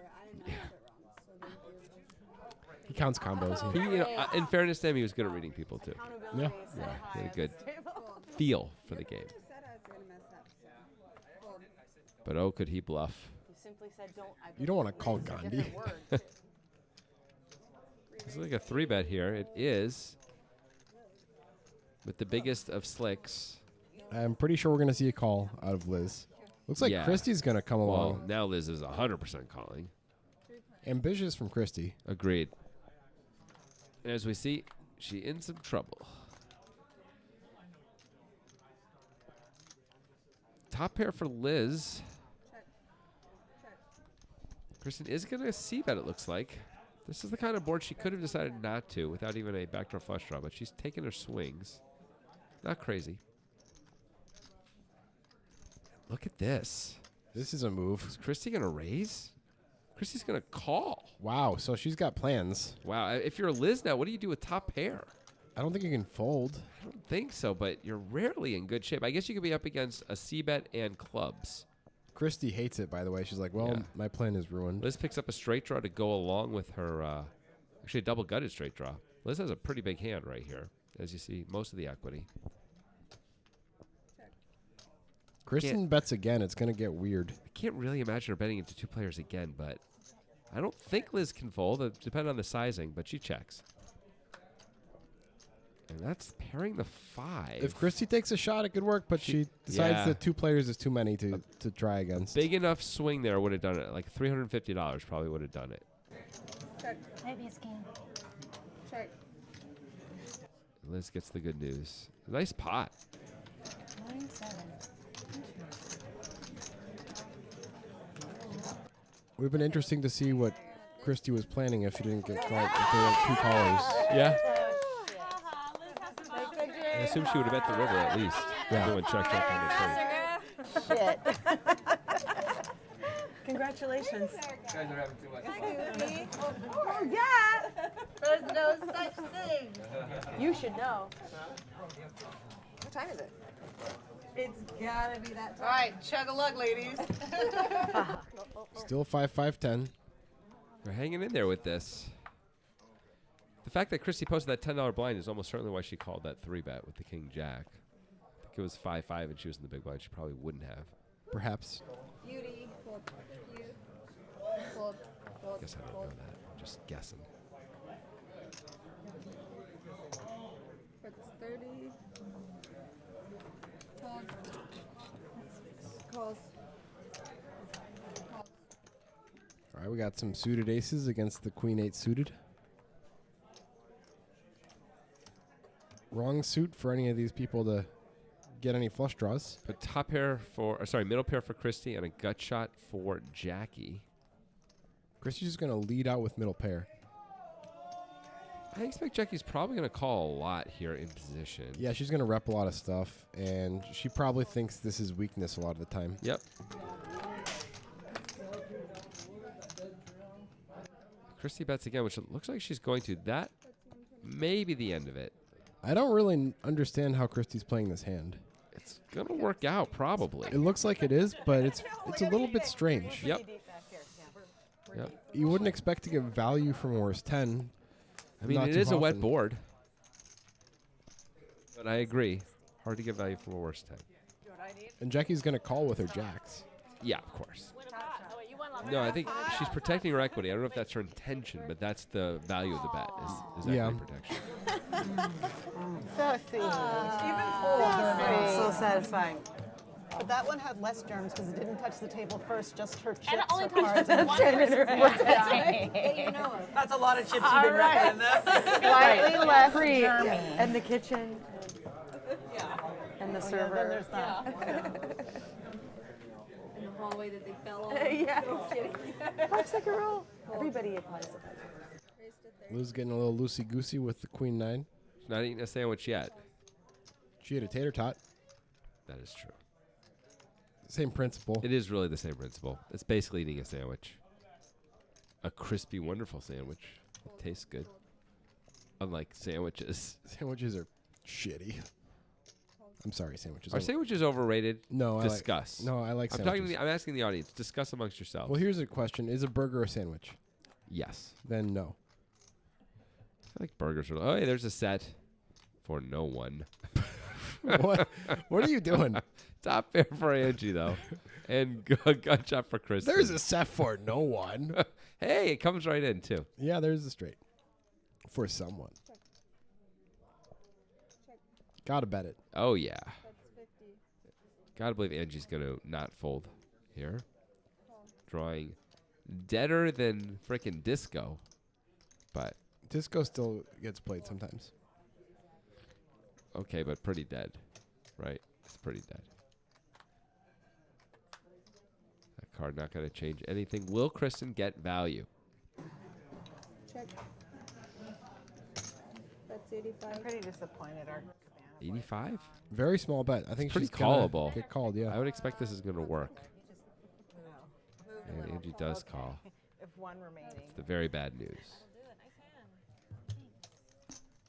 He counts combos. He, in fairness to him, he was good at reading people too. Yeah. Yeah, he had a good feel for the game. Said I was gonna mess up. So. But oh, could he bluff? You simply said don't. You don't want to call Gandhi. It's like a 3-bet here. It is with the biggest of slicks. I'm pretty sure we're going to see a call out of Liz. Looks like Yeah. Christie's going to come Well, along. now Liz is 100% calling. Ambitious from Christie. Agreed. As we see, she in some trouble. Top pair for Liz. Kristen is going to c-bet, it looks like. This is the kind of board she could have decided not to without even a backdoor flush draw, but she's taking her swings. Not crazy. Look at this. This is a move. Is Christy going to raise? Christy's going to call. Wow, so she's got plans. Wow. If you're Liz now, what do you do with top pair? I don't think you can fold. I don't think so, but you're rarely in good shape. I guess you could be up against a c-bet and clubs. Christy hates it, by the way. She's like, well, Yeah. my plan is ruined. Liz picks up a straight draw to go along with her, actually a double-gutted straight draw. Liz has a pretty big hand right here, as you see, most of the equity. Kristen bets again. It's going to get weird. I can't really imagine her betting into 2 players again, but I don't think Liz can fold. It depends on the sizing, but she checks. And that's pairing the 5. If Christy takes a shot, it could work, but she decides yeah. that 2 players is too many to try against. Big enough swing there would have done it. Like $350 probably would have done it. Check. Maybe it's game. Check. Liz gets the good news. Nice pot. 9-7. It would have been interesting to see what Christy was planning if she didn't get called, if there were 2 callers. Yeah. I assume she would have bet the river at least. Yeah. Doing check on the tree. Shit. Congratulations. You guys are having too much Oh, yeah. There's no such thing. You should know. What time is it? It's gotta be that time. All right, chug a lug, ladies. Still 5-5-10. They're hanging in there with this. The fact that Christy posted that $10 blind is almost certainly why she called that 3-bet with the King Jack. I think it was 5-5 and she was in the big blind. She probably wouldn't have. Perhaps. Beauty. Fold. Fold. Fold. Guess I don't know that. I'm just guessing. It's 30. Fold. Calls. All right, we got some suited aces against the Queen 8 suited. Wrong suit for any of these people to get any flush draws. But top pair for, middle pair for Christy and a gut shot for Jackie. Christy's just going to lead out with middle pair. I expect Jackie's probably going to call a lot here in position. Yeah, she's going to rep a lot of stuff, and she probably thinks this is weakness a lot of the time. Yep. Christy bets again, which it looks like she's going to. That may be the end of it. I don't really understand how Christy's playing this hand. It's going to work out, probably. It looks like it is, but it's a little bit strange. Yep. Yep. You wouldn't expect to get value from a worse 10. I mean, Not it too is a wet often. board. But I agree. Hard to get value from a worse 10. And Jackie's going to call with her jacks. Yeah, of course. No, I think she's protecting her equity. I don't know if that's her intention, but that's the value of the bet is equity Yeah. protection. So sweet. Even So satisfying. But that one had less germs because it didn't touch the table first, just her chips And it only or touches cards. one person's You know it. That's a lot of chips you've been repping. Slightly less Pre- germy. And the kitchen Yeah. and the Then server. there's that. In the hallway that they fell on. Yeah. No kidding. Popsicle roll. Everybody applies it. Raised to 30. Lou's getting a little loosey-goosey with the Queen 9. She's not eating a sandwich yet. She had a tater tot. That is true. Same principle. It is really the same principle. It's basically eating a sandwich. A crispy, wonderful sandwich. It tastes good. Unlike sandwiches. Sandwiches are shitty. I'm sorry, sandwiches. Are sandwiches overrated? No, I Discuss. like. No, I like I'm sandwiches. I'm asking the audience. Discuss amongst yourselves. Well, here's a question: is a burger a sandwich? Yes. Then no. I feel like burgers are. Oh, hey, there's a set for no one. What? What are you doing? Top pair for Angie though, and gut shot for Chris. There's a set for no one. Hey, it comes right in too. Yeah, there's a straight for someone. Gotta bet it. Oh yeah. That's 50. Gotta believe Angie's gonna not fold here. Drawing deader than frickin' disco, but Disco still gets played sometimes. okay, but pretty dead, right? It's pretty dead. That card not gonna change anything. Will Kristen get value? Check. That's 85. I'm pretty disappointed. Our 85? Very small bet. I think pretty she's gonna callable. Get called, yeah. I would expect this is gonna work. And Angie does call. if one remaining. It's the very bad news.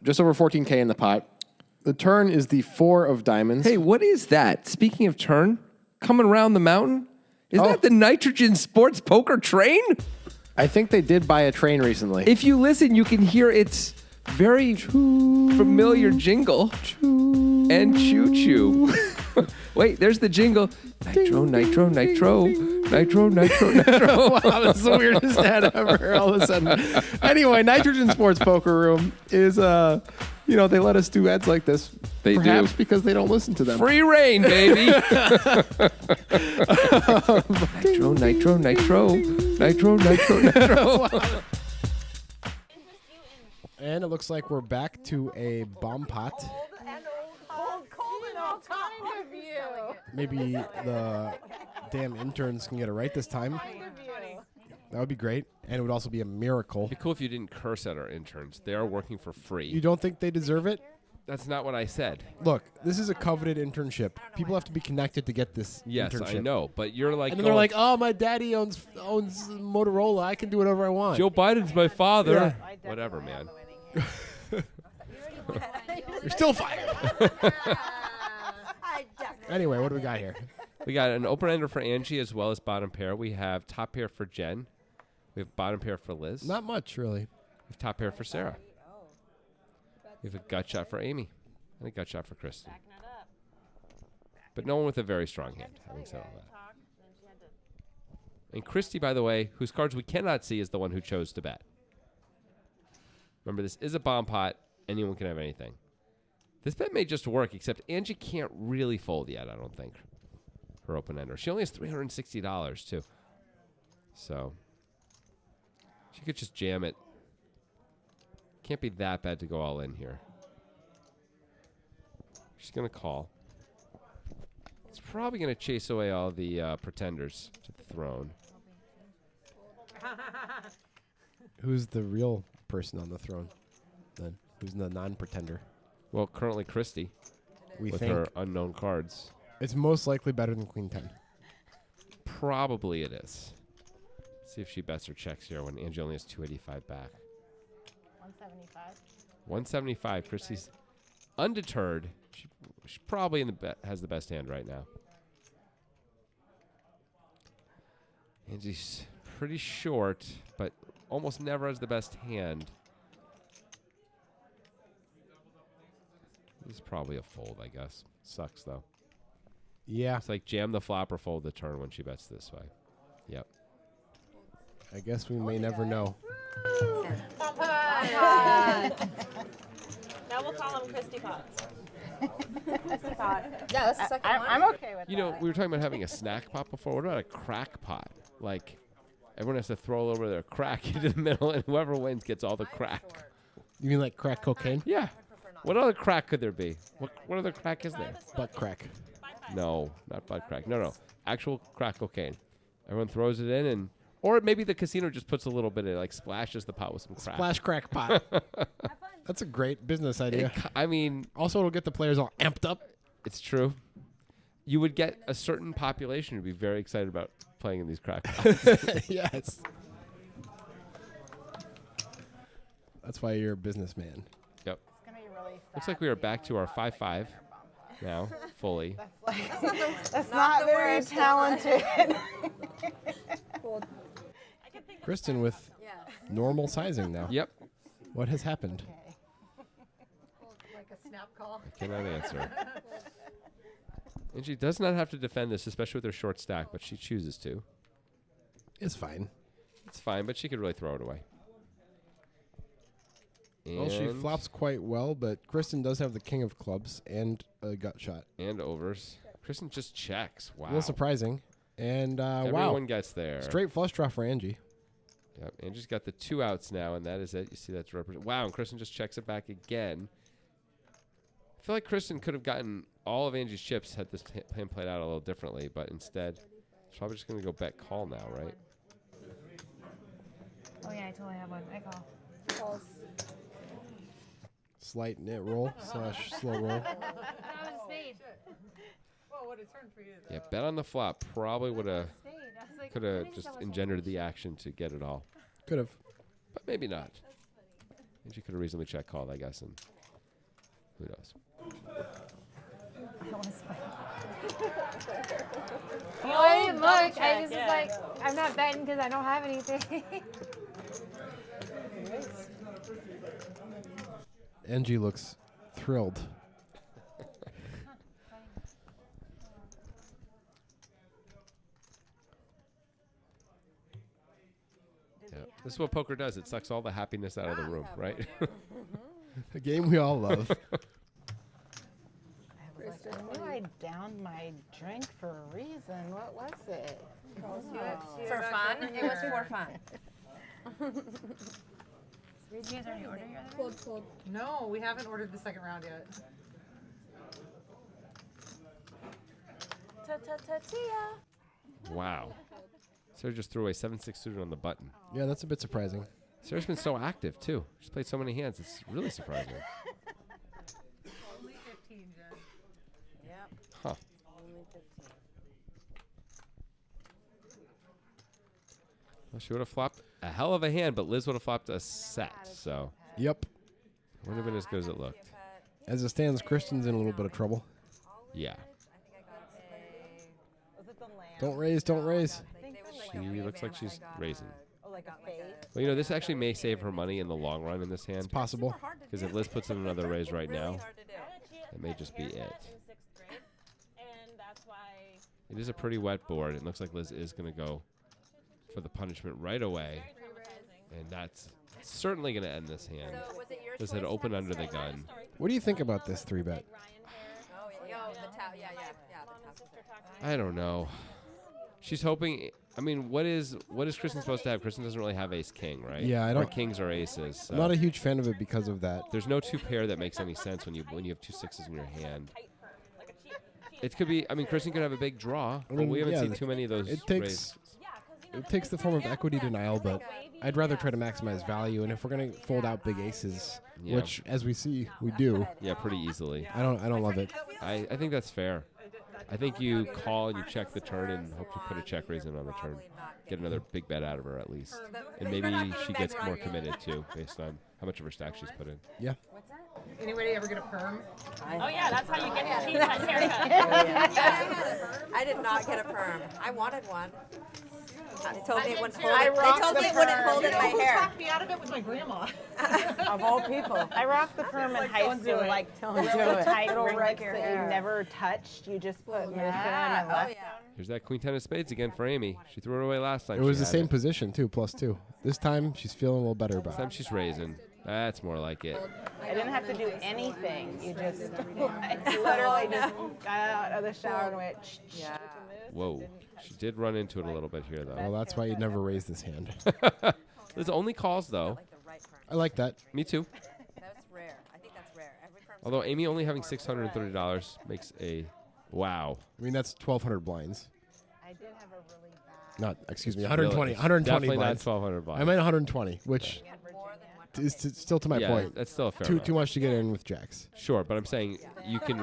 Just over 14K in the pot. The turn is the 4 of diamonds. Hey, what is that? Speaking of turn, coming around the mountain, Isn't that the Nitrogen Sports Poker Train? I think they did buy a train recently. If you listen, you can hear its very familiar jingle. And choo-choo. Wait, there's the jingle. Nitro, nitro, nitro. Nitro, nitro, nitro. Wow, that's the weirdest ad ever all of a sudden. Anyway, Nitrogen Sports Poker Room is, they let us do ads like this. They perhaps do. because they don't listen to them. Free reign, baby. Nitro, nitro, nitro. Nitro, nitro, nitro. And it looks like we're back to a bomb pot. Cold and all kind of you. Maybe the damn interns can get it right this time. That would be great. And it would also be a miracle. It'd be cool if you didn't curse at our interns. They are working for free. You don't think they deserve it? That's not what I said. Look, this is a coveted internship. People have to be connected to get this Yes, internship. I know, but you're like, And then they're like, "Oh, my daddy owns Motorola. I can do whatever I want." Joe Biden's my father. Yeah. Whatever, man. You're still fired. Anyway, what do we got here? We got an open ender for Angie as well as bottom pair. We have top pair for Jen. We have bottom pair for Liz. Not much, really. We have top pair for Sarah. We have a gut shot for Amy and a gut shot for Kristen. But no one with a very strong hand, having said all that. And Christy, by the way, whose cards we cannot see, is the one who chose to bet. Remember, this is a bomb pot. Anyone can have anything. This bet may just work, except Angie can't really fold yet, I don't think. Her open ender. She only has $360, too. So she could just jam it. Can't be that bad to go all in here. She's going to call. It's probably going to chase away all the pretenders to the throne. Who's the real person on the throne, then? Who's the non-pretender? Well, currently Christy We with think her unknown cards. it's most likely better than Queen 10. Probably it is. Let's see if she bets or checks here when Angie only has 285 back. 175. 175. Christy's undeterred. She's probably in the has the best hand right now. Angie's pretty short, but almost never has the best hand. This is probably a fold, I guess. Sucks, though. Yeah, It's like jam the flop or fold the turn when she bets this way. Yep. I guess we may never know. Now we'll call them Christy Pots. Yeah, that's the second one. I'm okay with You know, we were talking about having a snack pot before. What about a crack pot? Like, everyone has to throw a little bit of their crack into the middle, and whoever wins gets all the crack. You mean like crack cocaine? Yeah. What other crack could there be? What other crack is there? Butt crack. No, not butt crack. No. Actual crack cocaine. Everyone throws it in, and or maybe the casino just puts a little bit of, like, splashes the pot with some crack. Splash crack pot. That's a great business idea. I mean, Also, it'll get the players all amped up. it's true. You would get a certain population to be very excited about playing in these crack pots. Yes. That's why you're a businessman. Yep. It's gonna be really Looks like we are back to our 5-5 now, fully. That's not very talented. Kristen with normal sizing now. Yep. What has happened? Like a snap call. I cannot answer. And she does not have to defend this, especially with her short stack, but she chooses to. It's fine. It's fine, but she could really throw it away. Well, she And- flops quite well, but Kristen does have the king of clubs and a gut shot. And overs. Kristen just checks. Wow. A little surprising. And wow, Everyone gets there. straight flush draw for Angie. Yep. Angie's got the 2 outs now, and that is it. You see that's represent. Wow, and Kristen just checks it back again. I feel like Kristen could have gotten all of Angie's chips had this hand played out a little differently, but instead, she's probably just going to go bet call now, right? Oh yeah, I totally have one. I call. Calls. Slight net roll / slow roll. That was a spade. Well, what a turn for you, though. Yeah, bet on the flop probably would have Spade. I was like, could I have didn't just know it was engendered the action to get it all, Could have. but maybe not. Angie could have reasonably check called, I guess, and who knows? I want to spike. Wait, look. I just was like, I'm not betting because I don't have anything. Angie looks thrilled. Yeah. This is what poker does. It sucks all the happiness out of the room, right? A game we all love. I knew I downed my drink for a reason. What was it? For fun? It was for fun. Did you guys already order your other one? Cold. No, we haven't ordered the second round yet. Tia. Wow. Sarah just threw away 7-6 suited on the button. Yeah, that's a bit surprising. Sarah's been so active, too. She's played so many hands. It's really surprising. Only 15, Jen. Yep. Huh. Only 15. Well, she would have flopped a hell of a hand, but Liz would have flopped a set. So Yep. it wouldn't have been as good as it looked. As it stands, Kristen's in a little bit of trouble. Yeah. Was it the lamb? Don't raise, don't raise. She looks like she's raising. Oh, like a face? Well, you know, this actually may save her money in the long run in this hand. It's possible. Because if Liz puts in another raise right now, it may just be it. And that's why. It is a pretty wet board. It looks like Liz is going to go for the punishment right away. And that's certainly going to end this hand. Liz had opened under the gun. What do you think about this 3-bet? I don't know. She's hoping. I mean, what is Kristen supposed to have? Kristen doesn't really have ace king, right? Yeah, I Or don't- kings or aces. So I'm not a huge fan of it because of that. there's no two pair that makes any sense when you have 2 6s in your hand. It could be. I mean, Kristen could have a big draw. But mean, we haven't yeah, seen too many of those. It takes the form of equity denial, but I'd rather try to maximize value. And if we're gonna fold out big aces, Yeah. which as we see we do, Yeah, pretty easily. I don't love it. I think that's fair. I think you call and you check the turn and hope to put a check raise in on the turn. Get another big bet out of her at least. And maybe she gets more committed too, based on how much of her stack she's put in. Yeah. Anybody ever get a perm? Oh yeah, that's how you get the cheap haircut. I did not get a perm. I wanted one. They told me it wouldn't hold I it. They rocked told the me it wouldn't perm. hold in my Who hair. talked me out of it was my grandma. Of all people. I rocked the perm in high school, like really tight little roots that you never touched. You just put mousse in and Oh left. yeah. Here's that queen 10 of spades again for Amy. She threw it away last time. It was she the had same position too, +2. This time she's feeling a little better This about time it. she's raising. That's more like it. I didn't have to do anything. You just literally just got out of the shower and went. Yeah. Whoa. She did run into it a little bit here, though. Well, that's why you'd never raise this hand. Liz only calls, though. Like the right perm. I like that. Me too. That's rare. I think that's rare. Every perm's Although Amy only having $630 makes a wow. I mean, that's 1,200 blinds. I did have a really bad. Not, excuse me, It's 120. really- it's 120 definitely blinds. not 1,200 blinds. I meant 120, which more than one. is still to my yeah, point. that's still a fair Too amount. much to get in with jacks. Sure, but I'm saying you can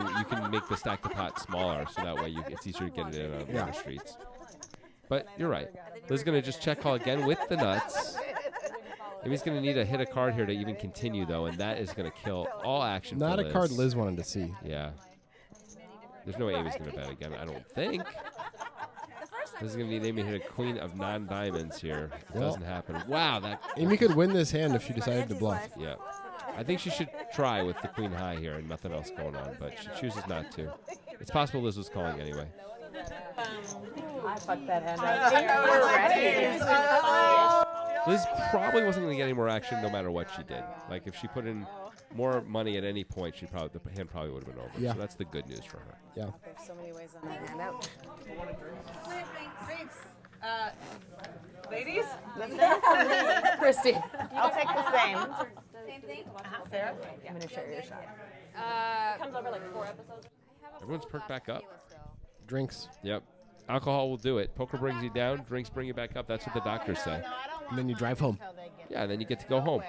make the stack the pot smaller, so that way it's easier to get it in on the other streets. But you're right. Liz is going to just check call again with the nuts. Amy's going to need to hit a card here to even continue, though, and that is going to kill all action Not for a card Liz wanted to see. Yeah. There's no way Amy's going to bet again, I don't think. This is going to need Amy to hit a queen of non-diamonds here. It Well- doesn't happen. Wow, that... Amy could win this hand if she decided to bluff. Yeah. I think she should try with the queen high here and nothing else going on, but she chooses not to. It's possible Liz was calling anyway. I fucked that hand up. We're ready. Liz probably wasn't going to get any more action no matter what she did. Like, if she put in more money at any point, the hand probably would have been over. Yeah. So that's the good news for her. Yeah. There's so many ways on that hand out. Thanks. Ladies? Christy. I'll take the same. Same thing. Sarah? I'm going to show you a shot. Comes over like 4 episodes. Everyone's perked back up. Drinks. Yep. Alcohol will do it. Poker brings you down. Drinks bring you back up. That's what the doctors say. And then you drive home. Yeah, and then you get to go home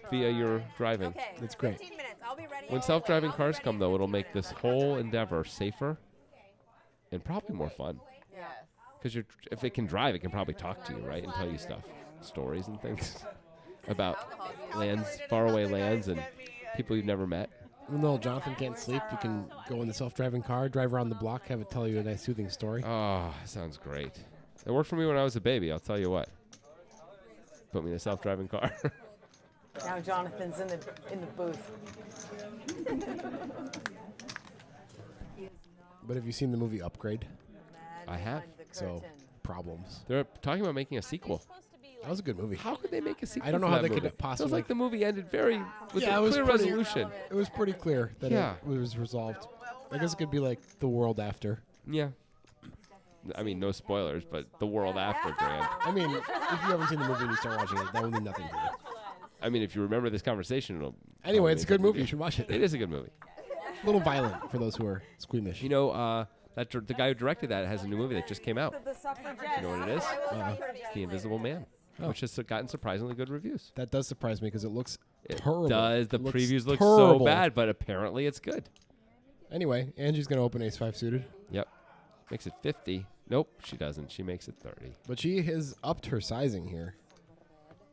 via your driving. Okay. That's great. 15 minutes. I'll be ready. When self-driving cars come, though, it'll make this whole endeavor safer and probably more fun. Yes. Because if it can drive, it can probably talk to you, right, and tell you stuff, stories and things about lands, faraway lands, and people you've never met. Even though Jonathan can't sleep, you can go in the self-driving car, drive around the block, have it tell you a nice soothing story. Oh, sounds great. It worked for me when I was a baby, I'll tell you what. Put me in a self-driving car. Now Jonathan's in the booth. But have you seen the movie Upgrade? I have. So, problems. They're talking about making a sequel. That was a good movie. How could they make a sequel? I don't know for how that they movie? could possibly. Feels like the movie ended very with Yeah, a it was clear pretty- resolution. It was pretty clear that Yeah. it was resolved. I guess it could be like the world after. Yeah. I mean, no spoilers, but the world after Grant. I mean, if you haven't seen the movie and you start watching it, that will mean nothing to you. I mean, if you remember this conversation, it'll. Anyway, it's a good movie. You should watch it. It is a good movie. A little violent for those who are squeamish. You know, the guy who directed that has a new movie that just came out. The suffragettes. You know what it is? It's The Invisible Man, which has gotten surprisingly good reviews. That does surprise me because it looks It terrible. does. The It looks previews look terrible. so bad, but apparently it's good. Anyway, Angie's going to open ace 5 suited. Yep. Makes it 50. Nope, she doesn't. She makes it 30. But she has upped her sizing here.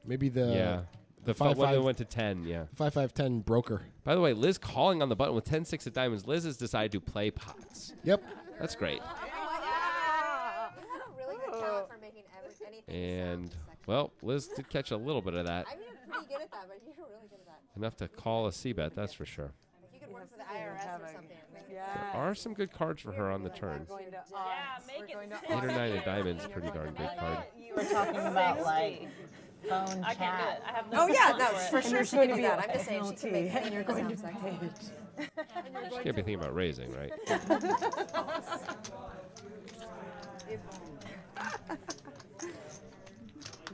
Maybe the Yeah. The 5-5 went to 10, yeah. 5-5-10 broker. By the way, Liz calling on the button with 10-6 of diamonds. Liz has decided to play pots. Yep. That's great. You have a really good talent for making anything And, sound sexual. well, Liz did catch a little bit of that. I mean, you're pretty good at that, but you're really good at that. Enough to call a C-bet, that's for sure. You could work for the IRS or something. There are some good cards for her on the turn. Make it 8 or 9 of diamonds, pretty darn good card. You were talking about like phone I can't do it. chat. I have Oh no yeah, talent no, for it. for sure she can do that. I'm just saying she can make and you're anything going to sound pay sexy. it. She can't be thinking about raising, right?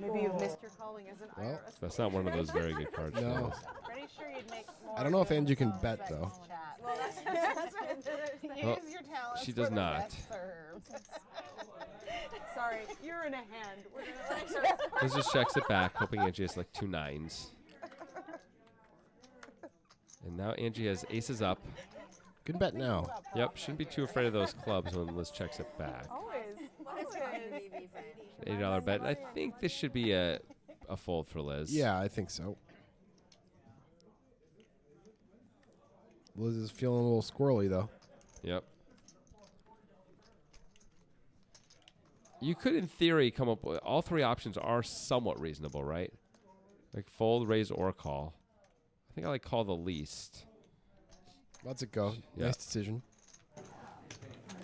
Maybe you've missed your calling as an Well, IRS. That's not one of those very good cards. No. for us. Pretty sure you'd make more. I don't know if Angie can bet, though. Well, Use your talents she for does the not. best served. Sorry, you're in a hand. We're gonna Liz just checks it back, hoping Angie has like 2 9s. And now Angie has aces up. Good bet now. Yep, shouldn't be too afraid of those clubs when Liz checks it back. always. What is wrong with me, friend? $80 bet. I think this should be a fold for Liz. Yeah, I think so. Liz is feeling a little squirrely, though. Yep. You could, in theory, come up with all 3 options are somewhat reasonable, right? Like fold, raise, or call. I think I like call the least. Let's it go. Yeah. Nice decision.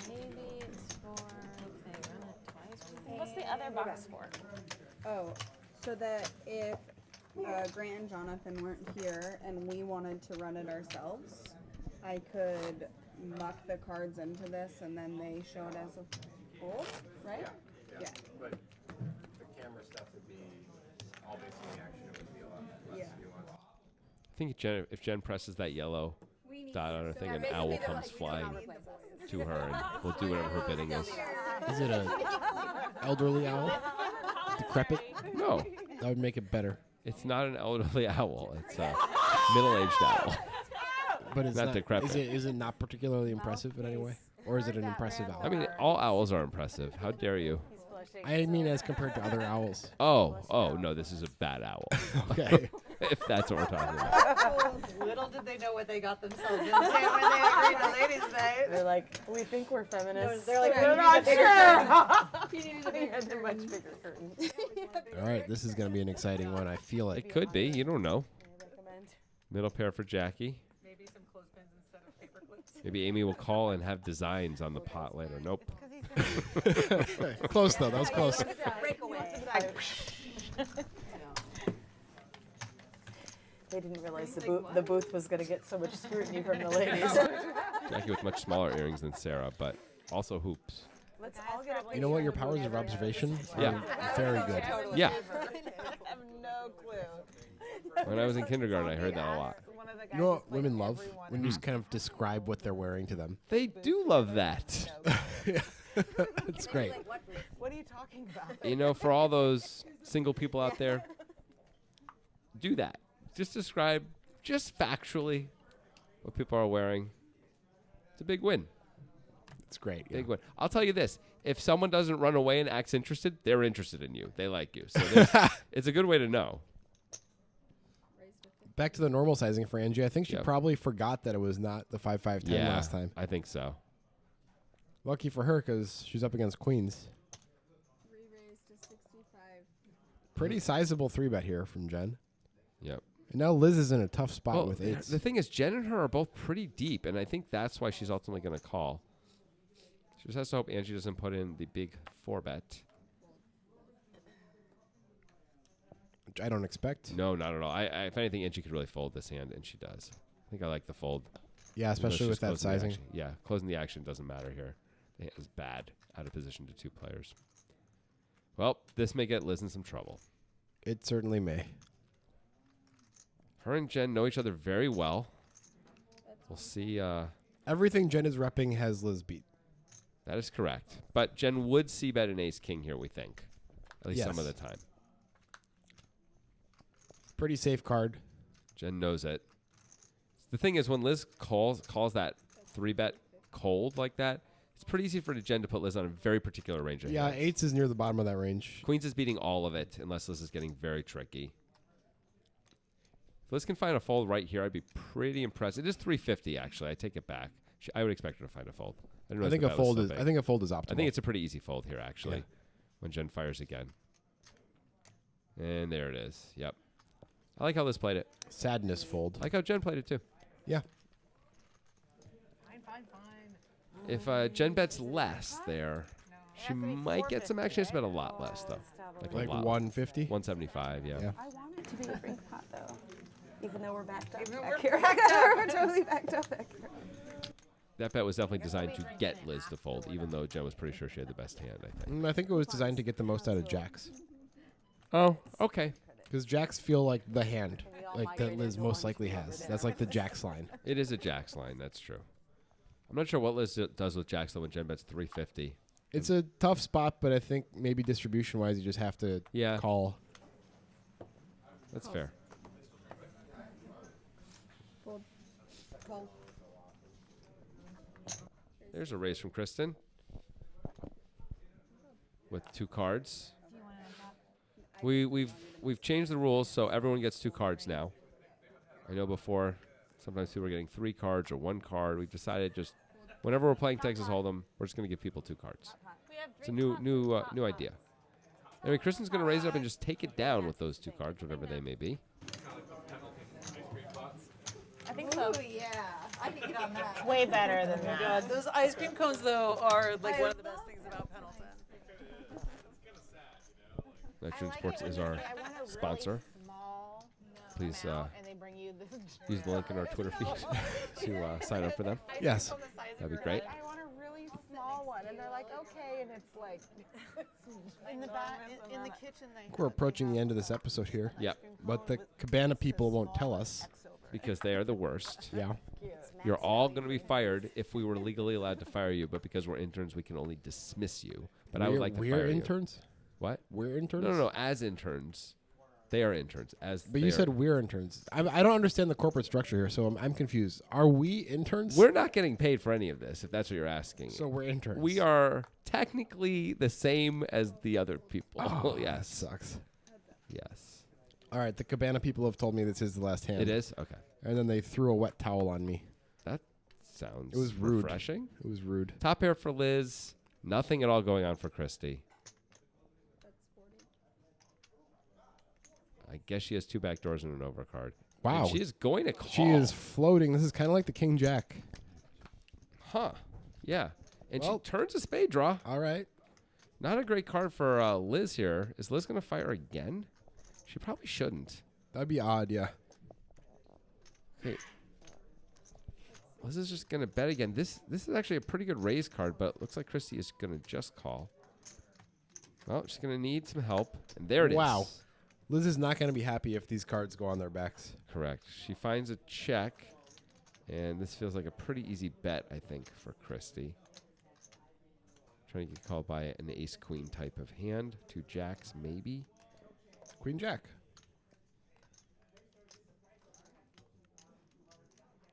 Maybe it's for if they run it twice. What's the other box for? Oh, so that if Grant and Jonathan weren't here and we wanted to run it ourselves, I could muck the cards into this and then they show it as a fold, right? Yeah. But the camera stuff would be all based on the action. It would be a lot Yeah. nuanced. I think if Jen presses that yellow dot on her thing, an owl comes flying to her and will do whatever her bidding is. Is it a elderly owl? Decrepit? No, That would make it better. it's not an elderly owl. It's a middle-aged owl. But it's Not not. decrepit. Is it not particularly impressive in any way, or is it an impressive owl? I mean, all owls are impressive. How dare you? I mean, as compared to other owls. Oh, no, this is a bad owl. Okay. If that's what we're talking about. Little did they know what they got themselves into when they agreed to ladies' night. They're like, we think we're feminists. They're like, we're "We not need a sure. bigger You need a bigger, much bigger curtain. All right, this is going to be an exciting one. I feel like. It could be. You don't know. Middle pair for Jackie. Maybe some clothespins instead of paper clips. Maybe Amy will call and have designs on the pot later. Nope. Close though. That was close. Breakaway. They didn't realize the booth was going to get so much scrutiny from the ladies. Jackie with much smaller earrings than Sarah, but also hoops. Let's all get a You know what? Your powers of observation Yeah. are very good. Yeah. I have no clue. When I was in kindergarten, I heard that a lot. You know what women love? When you just kind of describe what they're wearing to them. They do love that. It's great. What are you talking about? You know, for all those single people out there, do that. Just describe, just factually, what people are wearing. It's a big win. It's great. Yeah. Big win. I'll tell you this. If someone doesn't run away and acts interested, they're interested in you. They like you. So there's- it's a good way to know. Back to the normal sizing for Angie. I think she Yep. probably forgot that it was not the 5-5-10 Yeah, last time. I think so. Lucky for her because she's up against queens. Re-raised to 65. Pretty sizable 3-bet here from Jen. Yep. And now Liz is in a tough spot Well, with eights. the thing is, Jen and her are both pretty deep, and I think that's why she's ultimately going to call. She just has to hope Angie doesn't put in the big 4-bet. Which I don't expect. No, not at all. If anything, Angie could really fold this hand, and she does. I think I like the fold. Yeah, Even though especially she's with that closing the sizing. action. Yeah, closing the action doesn't matter here. The hand is bad, out of position to 2 players. Well, this may get Liz in some trouble. It certainly may. Her and Jen know each other very well. We'll see. Everything Jen is repping has Liz beat. That is correct. But Jen would see bet an ace-king here, we think. At least some of the Yes. time. Pretty safe card. Jen knows it. The thing is, when Liz calls that 3-bet cold like that, it's pretty easy for Jen to put Liz on a very particular range of Yeah, hands. eights is near the bottom of that range. Queens is beating all of it, unless Liz is getting very tricky. If Liz can find a fold right here, I'd be pretty impressed. It is 350, actually. I take it back. I would expect her to find a fold. I think a fold is. I think a fold is optimal. I think it's a pretty easy fold here, actually, Yeah. when Jen fires again. And there it is. Yep. I like how Liz played it. Sadness fold. I like how Jen played it, too. Yeah. Fine. If Jen bets less there, she might get some action. She has to bet a lot less, though. Like a lot. 150. 175, yeah. Yeah. I want it to be a drink pot though, even though we're backed up. Even back we're here. backed up. We're totally backed up back here. That bet was definitely designed to get Liz to fold, even though Jen was pretty sure she had the best hand, I think. I think it was designed to get the most out of jacks. Oh, okay. Because jacks feel like the hand, like that Liz most likely has. That's like the jacks line. It is a jacks line, that's true. I'm not sure what Liz does with jacks, though, when Jen bets 350. It's a tough spot, but I think maybe distribution-wise, you just have to call. That's fair. Fold. Call. There's a raise from Kristen with 2 cards. We've changed the rules so everyone gets 2 cards now. I know before sometimes people were getting 3 cards or 1 card. We've decided just whenever we're playing Texas Hold'em, we're just going to give people 2 cards. It's a new idea. Anyway, Kristen's going to raise it up and just take it down with those 2 cards, whatever they may be. I think so. Ooh, yeah. I can get on that. Way better than that. God, those ice cream cones, though, are like one of the best things about Pendleton. Veteran Sports is our sponsor. Please use the link in our Twitter feed to sign up for them. Yes. That'd be great. I want a really small one, and they're like, okay, and it's like in the back, in the kitchen. We're approaching the end of this episode here. Yep. But the Cabana people won't tell us. Because they are the worst. Yeah. You're all going to be fired if we were legally allowed to fire you, but because we're interns, we can only dismiss you. But I would like to fire We're you. interns? What? We're interns? No. As interns. They are interns. But you said we're interns. I don't understand the corporate structure here, so I'm confused. Are we interns? We're not getting paid for any of this, if that's what you're asking. So we're interns. We are technically the same as the other people. Oh, yes. That sucks. Yes. All right, the Cabana people have told me this is the last hand. It is? Okay. And then they threw a wet towel on me. That sounds It was rude. refreshing. It was rude. Top pair for Liz. Nothing at all going on for Christy. I guess she has 2 back doors and an overcard. Wow. And she is going to call. She is floating. This is kind of like the King Jack. Huh. Yeah. And Well- she turns a spade draw. All right. Not a great card for Liz here. Is Liz going to fire again? She probably shouldn't. That'd be odd, yeah. Okay. Liz is just going to bet again. This is actually a pretty good raise card, but looks like Christy is going to just call. Well, she's going to need some help. And there it is. Wow. Liz is not going to be happy if these cards go on their backs. Correct. She finds a check, and this feels like a pretty easy bet, I think, for Christy. Trying to get called by an ace-queen type of hand. 2 jacks, maybe. Queen Jack.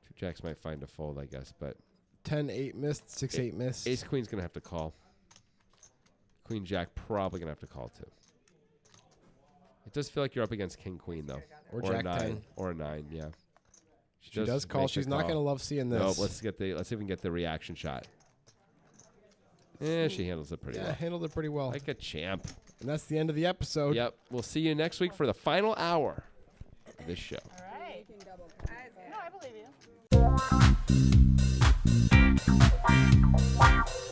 2 jacks might find a fold, I guess, but 10-8 missed, 6-8 missed. ace-queen's going to have to call. Queen Jack probably going to have to call, too. It does feel like you're up against king queen though, Or a jack 9, 10. or a 9. Yeah. She does call. make the She's not call. going to love seeing this. Nope. Let's see if we can get the reaction shot. Yeah, she handles it pretty Yeah, well. handled it pretty well. Like a champ. And that's the end of the episode. Yep. We'll see you next week for the final hour of this show. All right. You can double No, I believe you.